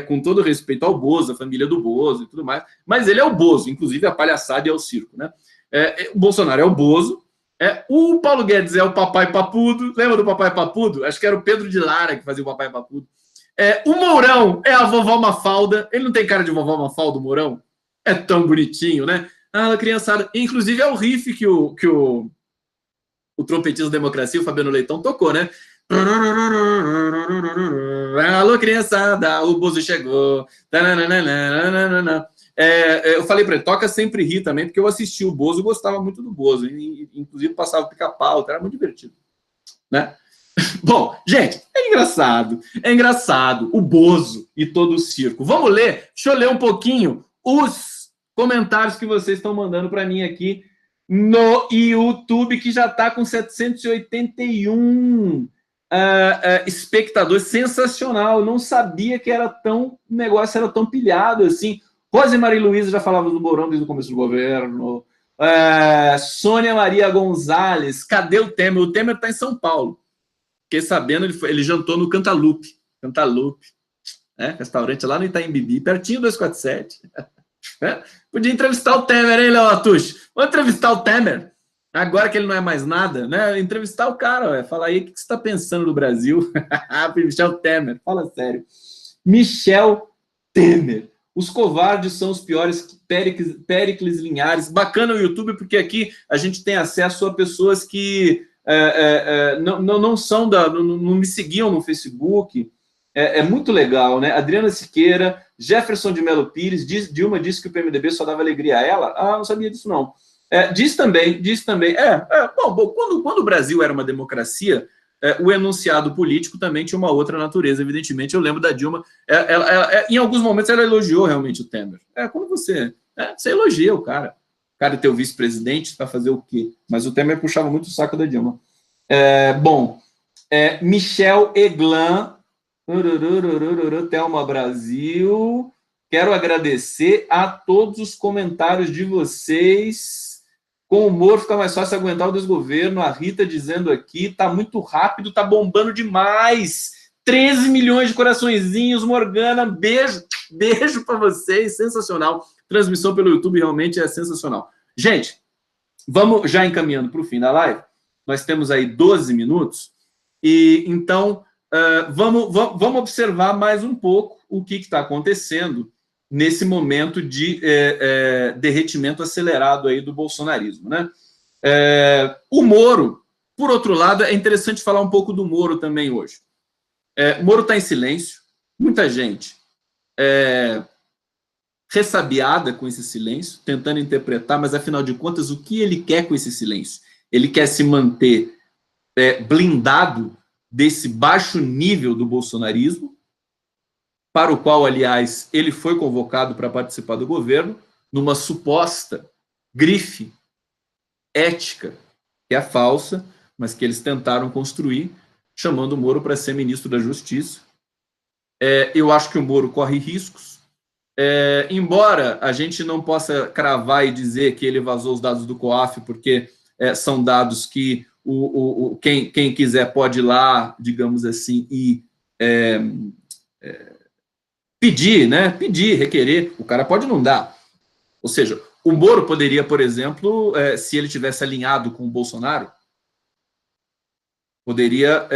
Com todo respeito ao Bozo, a família do Bozo e tudo mais, mas ele é o Bozo, inclusive a palhaçada é o circo, né? O Bolsonaro é o Bozo, o Paulo Guedes é o papai papudo, lembra do papai papudo? Acho que era o Pedro de Lara que fazia o papai papudo. O Mourão é a vovó Mafalda, ele não tem cara de vovó Mafalda, o Mourão? É tão bonitinho, né? Ah, criançada, inclusive é o riff que o trompetista da democracia, o Fabiano Leitão, tocou, né? Alô, criançada, o Bozo chegou. Eu falei para ele, toca Sempre Ri também, porque eu assisti o Bozo, gostava muito do Bozo, inclusive passava pica-pau, era muito divertido, né? Bom, gente, é engraçado o Bozo e todo o circo. Vamos ler, deixa eu ler um pouquinho os comentários que vocês estão mandando para mim aqui no YouTube, que já está com 781 espectadores. Sensacional, eu não sabia que era o negócio era tão pilhado assim. Rosemary Luiza já falava do Mourão desde o começo do governo. Sônia Maria Gonzalez, cadê o Temer? O Temer está em São Paulo. Fiquei sabendo, ele jantou no Cantalupe, restaurante lá no Itaim Bibi, pertinho do 247. Podia entrevistar o Temer, hein, Léo Atush? Vamos entrevistar o Temer, agora que ele não é mais nada, né? Entrevistar o cara, falar aí o que você está pensando do Brasil. Michel Temer, fala sério. Michel Temer. Os covardes são os piores. Péricles Linhares. Bacana o YouTube, porque aqui a gente tem acesso a pessoas que não são não me seguiam no Facebook. É muito legal, né? Adriana Siqueira, Jefferson de Melo Pires, Dilma disse que o PMDB só dava alegria a ela. Ah, não sabia disso, não. Diz também. Bom, quando o Brasil era uma democracia, o enunciado político também tinha uma outra natureza, evidentemente. Eu lembro da Dilma, em alguns momentos ela elogiou realmente o Temer. Quando você elogia o cara é teu vice-presidente, para fazer o quê? Mas o Temer puxava muito o saco da Dilma. Michel Eglan, Thelma Brasil, quero agradecer a todos os comentários de vocês. Com humor fica mais fácil aguentar o desgoverno. A Rita dizendo aqui, tá muito rápido, tá bombando demais. 13 milhões de coraçõezinhos, Morgana, beijo para vocês, sensacional. Transmissão pelo YouTube realmente é sensacional. Gente, vamos já encaminhando para o fim da live. Nós temos aí 12 minutos, e então vamos observar mais um pouco o que está acontecendo nesse momento de derretimento acelerado aí do bolsonarismo, né? O Moro, por outro lado, é interessante falar um pouco do Moro também hoje. Moro está em silêncio, muita gente ressabiada com esse silêncio, tentando interpretar, mas afinal de contas, o que ele quer com esse silêncio? Ele quer se manter blindado desse baixo nível do bolsonarismo, para o qual, aliás, ele foi convocado para participar do governo, numa suposta grife ética, que é falsa, mas que eles tentaram construir, chamando o Moro para ser ministro da Justiça. Eu acho que o Moro corre riscos, embora a gente não possa cravar e dizer que ele vazou os dados do COAF, porque são dados que quem quiser pode ir lá, digamos assim, e pedir, né? Pedir, requerer. O cara pode não dar. Ou seja, o Moro poderia, por exemplo, se ele tivesse alinhado com o Bolsonaro, poderia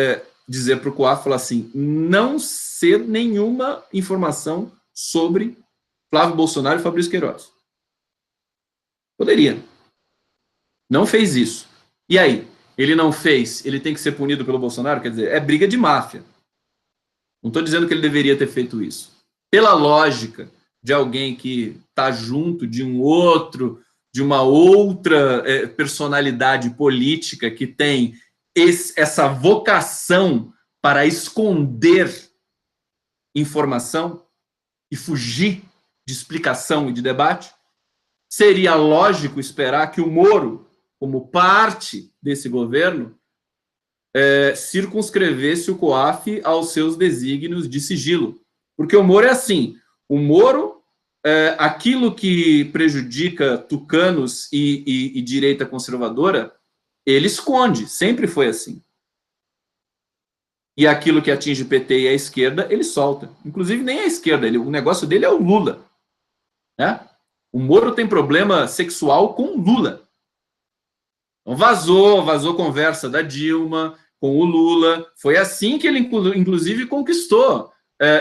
dizer para o COAF, falar assim, não ser nenhuma informação sobre Flávio Bolsonaro e Fabrício Queiroz. Poderia. Não fez isso. E aí? Ele não fez, ele tem que ser punido pelo Bolsonaro? Quer dizer, é briga de máfia. Não estou dizendo que ele deveria ter feito isso. Pela lógica de alguém que está junto de uma outra personalidade política que tem essa vocação para esconder informação e fugir de explicação e de debate, seria lógico esperar que o Moro, como parte desse governo, circunscrevesse o COAF aos seus desígnios de sigilo. Porque o Moro é assim, o Moro, aquilo que prejudica tucanos e direita conservadora, ele esconde, sempre foi assim. E aquilo que atinge o PT e a esquerda, ele solta. Inclusive, nem a esquerda, o negócio dele é o Lula. Né? O Moro tem problema sexual com o Lula. Então vazou conversa da Dilma com o Lula. Foi assim que ele, inclusive, conquistou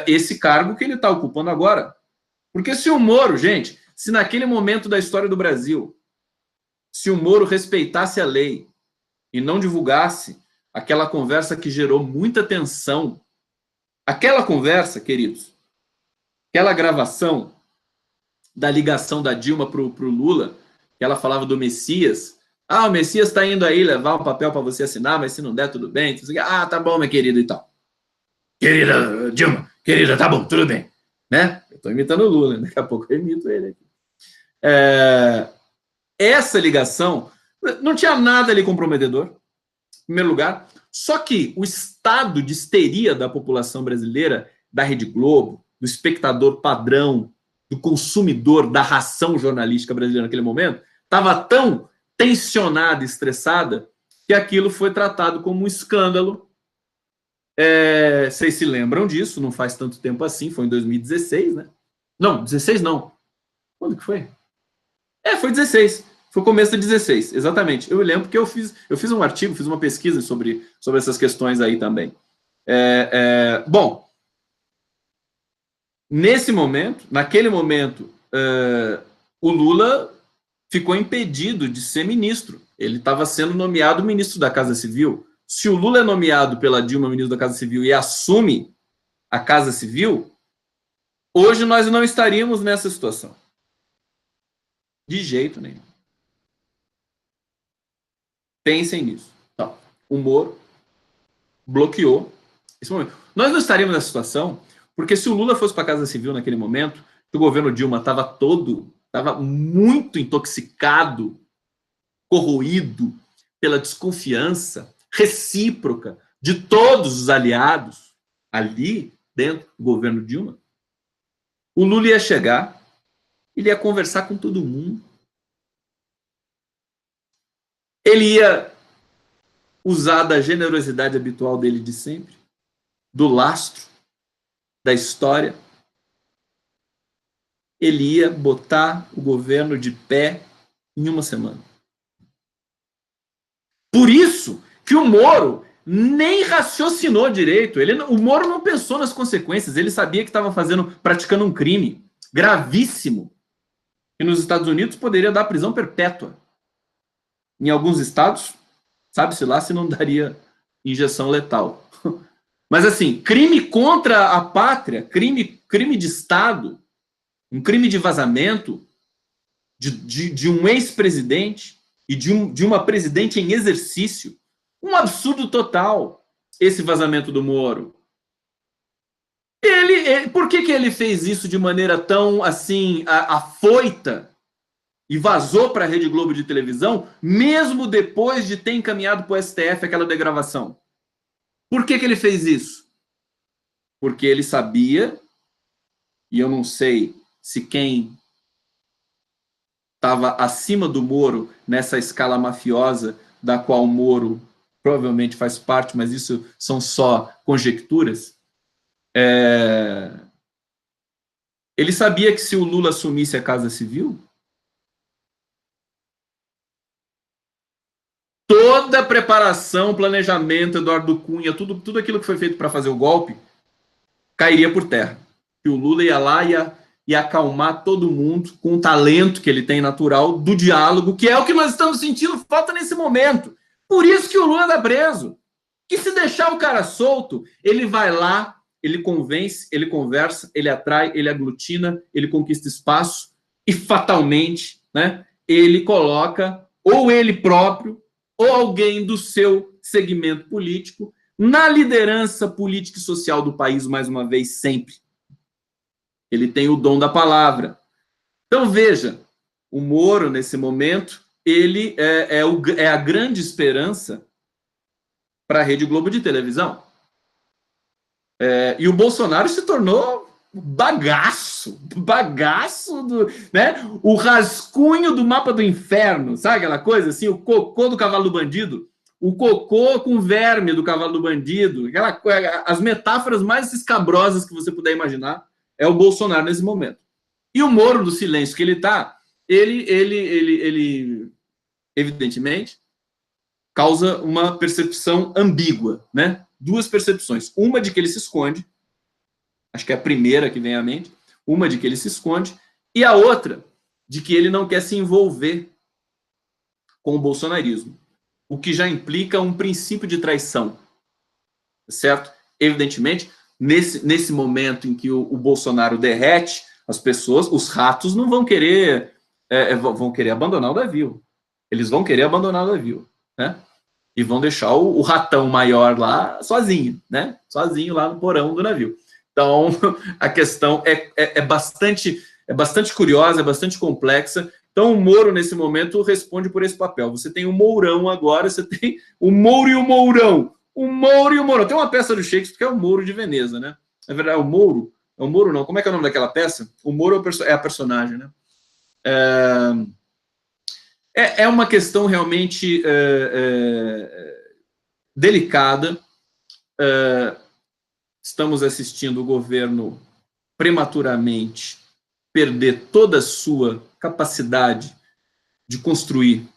esse cargo que ele está ocupando agora. Porque se o Moro, gente, se naquele momento da história do Brasil, se o Moro respeitasse a lei e não divulgasse aquela conversa que gerou muita tensão, aquela conversa, queridos, aquela gravação da ligação da Dilma para o Lula, que ela falava do Messias. O Messias está indo aí levar um papel para você assinar, mas se não der, tudo bem. Tá bom, minha querida, e tal. Querida Dilma, querida, tá bom, tudo bem. Né? Eu estou imitando o Lula, daqui a pouco eu imito ele aqui. Essa ligação não tinha nada ali comprometedor, em primeiro lugar. Só que o estado de histeria da população brasileira, da Rede Globo, do espectador padrão, do consumidor da ração jornalística brasileira naquele momento, estava tão tensionada e estressada que aquilo foi tratado como um escândalo. Vocês se lembram disso, não faz tanto tempo assim, foi em 2016, né? Não, 16 não. Quando que foi? Foi 16. Foi o começo de 16, exatamente. Eu lembro que eu fiz um artigo, fiz uma pesquisa sobre essas questões aí também. Bom, naquele momento, o Lula ficou impedido de ser ministro. Ele estava sendo nomeado ministro da Casa Civil. Se o Lula é nomeado pela Dilma ministro da Casa Civil e assume a Casa Civil, hoje nós não estaríamos nessa situação. De jeito nenhum. Pensem nisso. Então, o Moro bloqueou esse momento. Nós não estaríamos nessa situação porque se o Lula fosse para a Casa Civil naquele momento, o governo Dilma estava muito intoxicado, corroído pela desconfiança recíproca de todos os aliados ali dentro do governo Dilma. O Lula ia chegar, ele ia conversar com todo mundo. Ele ia usar da generosidade habitual dele de sempre, do lastro, da história. Ele ia botar o governo de pé em uma semana. Por isso que o Moro nem raciocinou direito. O Moro não pensou nas consequências. Ele sabia que estava praticando um crime gravíssimo. E nos Estados Unidos poderia dar prisão perpétua. Em alguns estados, sabe-se lá se não daria injeção letal. Mas assim, crime contra a pátria, crime de Estado, um crime de vazamento de um ex-presidente e de uma presidente em exercício. Um absurdo total, esse vazamento do Moro. Por que ele fez isso de maneira tão, assim, afoita e vazou para a Rede Globo de televisão, mesmo depois de ter encaminhado para o STF aquela degravação? Por que ele fez isso? Porque ele sabia, e eu não sei se quem estava acima do Moro nessa escala mafiosa da qual o Moro provavelmente faz parte, mas isso são só conjecturas. Ele sabia que se o Lula assumisse a Casa Civil, toda a preparação, planejamento, Eduardo Cunha, tudo aquilo que foi feito para fazer o golpe, cairia por terra. E o Lula ia lá e acalmar todo mundo com o talento que ele tem natural do diálogo, que é o que nós estamos sentindo falta nesse momento. Por isso que o Lula está preso. Que se deixar o cara solto, ele vai lá, ele convence, ele conversa, ele atrai, ele aglutina, ele conquista espaço e fatalmente, né, ele coloca ou ele próprio ou alguém do seu segmento político na liderança política e social do país, mais uma vez, sempre. Ele tem o dom da palavra. Então, veja, O Moro, nesse momento, ele é a grande esperança para a Rede Globo de televisão. E o Bolsonaro se tornou bagaço né? O rascunho do mapa do inferno, sabe aquela coisa assim, o cocô do cavalo do bandido, o cocô com verme do cavalo do bandido, as metáforas mais escabrosas que você puder imaginar, é o Bolsonaro nesse momento. E o Moro, do silêncio que ele está, ele evidentemente causa uma percepção ambígua, né? Duas percepções. Uma de que ele se esconde, acho que é a primeira que vem à mente, uma de que ele se esconde, e a outra de que ele não quer se envolver com o bolsonarismo, o que já implica um princípio de traição, certo? Evidentemente, nesse momento em que o Bolsonaro derrete, as pessoas, os ratos não vão querer abandonar o navio. Eles vão querer abandonar o navio, né? E vão deixar o ratão maior lá sozinho, né? Sozinho lá no porão do navio. Então, a questão é bastante curiosa, é bastante complexa. Então, o Moro, nesse momento, responde por esse papel. Você tem o Mourão agora, você tem o Mouro e o Mourão. O Mouro e o Mourão. Tem uma peça do Shakespeare que é o Mouro de Veneza, né? Na verdade, o Mouro... É o Mouro, não. Como é que é o nome daquela peça? O Mouro é a personagem, né? É uma questão realmente delicada. Estamos assistindo o governo prematuramente perder toda a sua capacidade de construir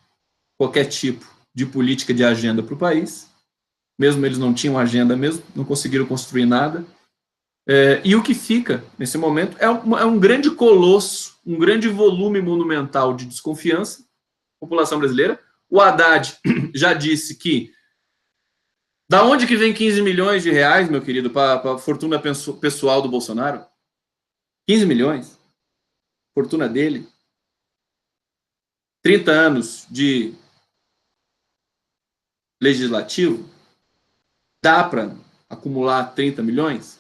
qualquer tipo de política de agenda para o país. Mesmo eles não tinham agenda mesmo, não conseguiram construir nada. E o que fica, nesse momento, é um grande colosso, um grande volume monumental de desconfiança da população brasileira. O Haddad já disse que da onde que vem 15 milhões de reais, meu querido, para a fortuna pessoal do Bolsonaro? 15 milhões? Fortuna dele. 30 anos de legislativo? Dá para acumular 30 milhões?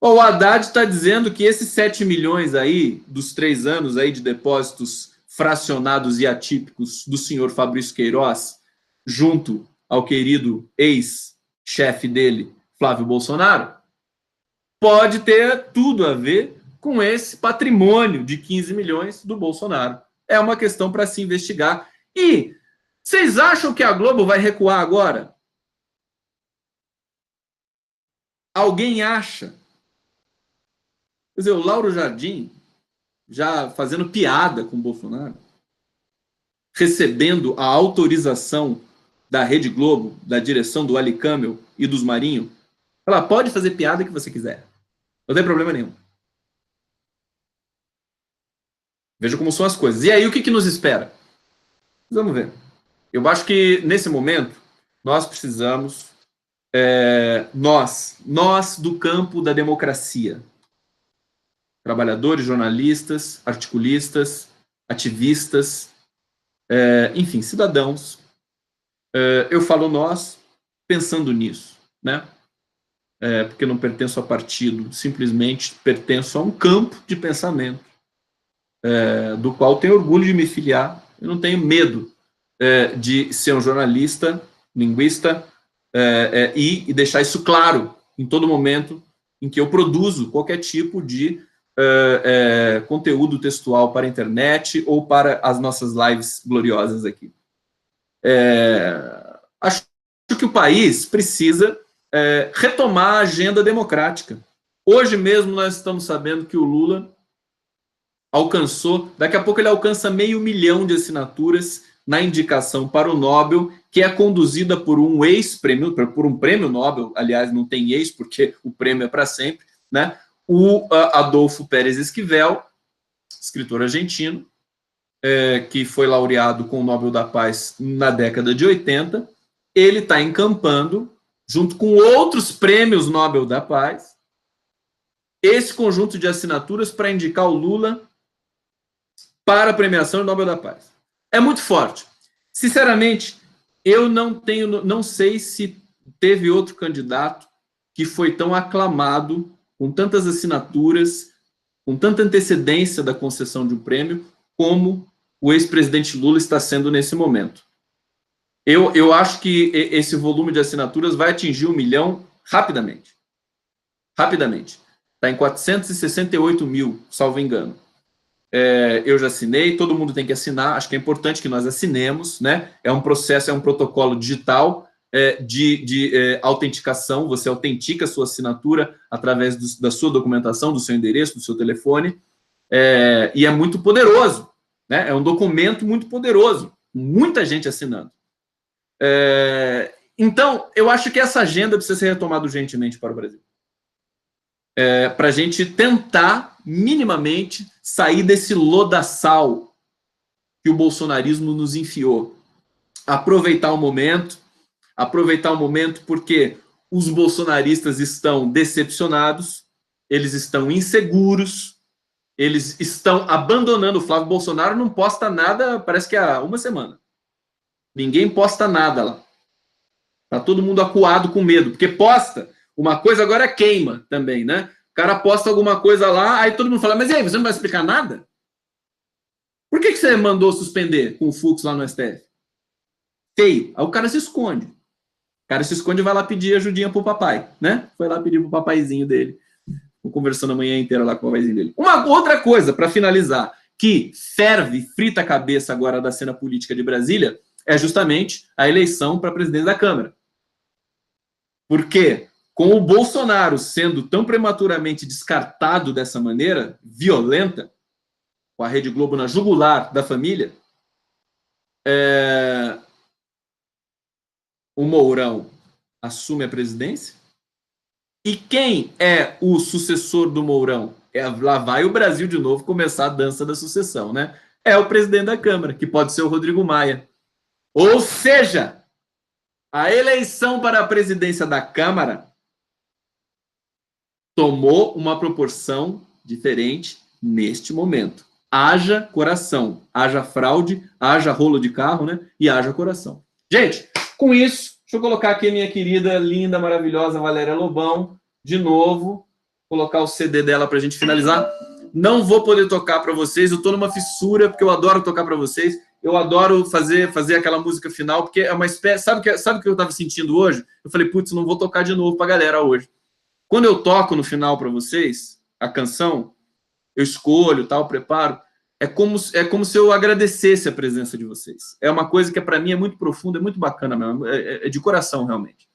O Haddad está dizendo que esses 7 milhões aí, dos 3 anos aí de depósitos fracionados e atípicos do senhor Fabrício Queiroz, junto ao querido ex-chefe dele, Flávio Bolsonaro, pode ter tudo a ver com esse patrimônio de 15 milhões do Bolsonaro. É uma questão para se investigar. E vocês acham que a Globo vai recuar agora? Alguém acha? Quer dizer, o Lauro Jardim já fazendo piada com o Bolsonaro, recebendo a autorização da Rede Globo, da direção do Ali Camel e dos Marinho. Ela pode fazer piada que você quiser. Não tem problema nenhum. Veja como são as coisas. E aí, o que nos espera? Vamos ver. Eu acho que, nesse momento, nós precisamos, nós do campo da democracia, trabalhadores, jornalistas, articulistas, ativistas, enfim, cidadãos. Eu falo nós pensando nisso, né? Porque não pertenço a partido, simplesmente pertenço a um campo de pensamento, do qual tenho orgulho de me filiar. Eu não tenho medo de ser um jornalista, linguista, e deixar isso claro em todo momento em que eu produzo qualquer tipo de conteúdo textual para a internet ou para as nossas lives gloriosas aqui. Acho que o país precisa retomar a agenda democrática. Hoje mesmo nós estamos sabendo que o Lula alcançou, daqui a pouco ele alcança 500 mil de assinaturas na indicação para o Nobel, que é conduzida por um ex-prêmio, por um prêmio Nobel, aliás, não tem ex, porque o prêmio é para sempre, né? O Adolfo Pérez Esquivel, escritor argentino, que foi laureado com o Nobel da Paz na década de 80, ele está encampando, junto com outros prêmios Nobel da Paz, esse conjunto de assinaturas para indicar o Lula para a premiação do Nobel da Paz. É muito forte. Sinceramente, eu não sei se teve outro candidato que foi tão aclamado, com tantas assinaturas, com tanta antecedência da concessão de um prêmio, como o ex-presidente Lula está sendo nesse momento. Eu acho que esse volume de assinaturas vai atingir 1 milhão rapidamente. Rapidamente. Está em 468 mil, salvo engano. Eu já assinei, todo mundo tem que assinar, acho que é importante que nós assinemos, né? É um processo, é um protocolo digital de autenticação, você autentica a sua assinatura através da sua documentação, do seu endereço, do seu telefone, e é muito poderoso, né? É um documento muito poderoso, muita gente assinando. Então, eu acho que essa agenda precisa ser retomada urgentemente para o Brasil. Para a gente tentar, minimamente, sair desse lodaçal que o bolsonarismo nos enfiou. Aproveitar o momento porque os bolsonaristas estão decepcionados, eles estão inseguros, eles estão abandonando. O Flávio Bolsonaro não posta nada, parece que há uma semana. Ninguém posta nada lá. Tá todo mundo acuado com medo, porque posta. Uma coisa agora queima também, né? O cara posta alguma coisa lá, aí todo mundo fala, mas e aí, você não vai explicar nada? Por que você mandou suspender com o Fux lá no STF? Feio. Aí o cara se esconde. O cara se esconde e vai lá pedir ajudinha pro papai, né? Foi lá pedir pro papaizinho dele. Tô conversando a manhã inteira lá com o papaizinho dele. Uma outra coisa, para finalizar, que ferve, frita a cabeça agora da cena política de Brasília, é justamente a eleição para presidente da Câmara. Porque, com o Bolsonaro sendo tão prematuramente descartado dessa maneira, violenta, com a Rede Globo na jugular da família, o Mourão assume a presidência. E quem é o sucessor do Mourão? Lá vai o Brasil de novo começar a dança da sucessão, né? É o presidente da Câmara, que pode ser o Rodrigo Maia. Ou seja, a eleição para a presidência da Câmara tomou uma proporção diferente neste momento. Haja coração, haja fraude, haja rolo de carro, né? E haja coração. Gente, com isso, deixa eu colocar aqui a minha querida, linda, maravilhosa Valéria Lobão, de novo, colocar o CD dela para a gente finalizar. Não vou poder tocar para vocês, eu estou numa fissura, porque eu adoro tocar para vocês, eu adoro fazer aquela música final, porque é uma espécie... Sabe o que eu estava sentindo hoje? Eu falei, putz, não vou tocar de novo para a galera hoje. Quando eu toco no final para vocês, a canção, eu escolho, tal, preparo, é como se eu agradecesse a presença de vocês. É uma coisa que para mim é muito profunda, é muito bacana mesmo, é de coração realmente.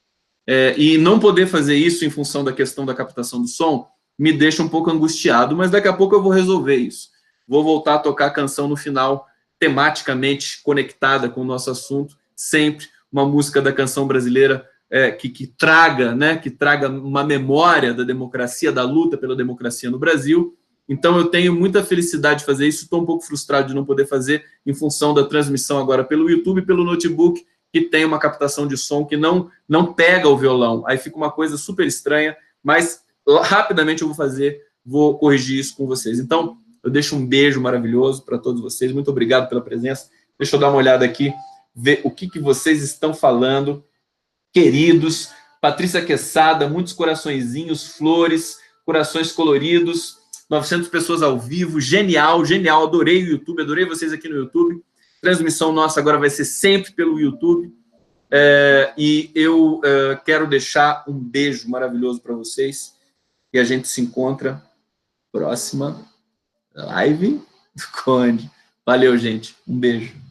E não poder fazer isso em função da questão da captação do som me deixa um pouco angustiado, mas daqui a pouco eu vou resolver isso. Vou voltar a tocar a canção no final, tematicamente conectada com o nosso assunto, sempre uma música da canção brasileira que traga, né, que traga uma memória da democracia, da luta pela democracia no Brasil. Então eu tenho muita felicidade de fazer isso, estou um pouco frustrado de não poder fazer em função da transmissão agora pelo YouTube, pelo notebook, que tem uma captação de som que não pega o violão. Aí fica uma coisa super estranha, mas rapidamente eu vou corrigir isso com vocês. Então, eu deixo um beijo maravilhoso para todos vocês. Muito obrigado pela presença. Deixa eu dar uma olhada aqui, ver o que vocês estão falando. Queridos, Patrícia Quesada, muitos coraçõezinhos, flores, corações coloridos, 900 pessoas ao vivo, genial, genial, adorei o YouTube, adorei vocês aqui no YouTube. Transmissão nossa agora vai ser sempre pelo YouTube. E eu quero deixar um beijo maravilhoso para vocês e a gente se encontra próxima live do Conde. Valeu, gente. Um beijo.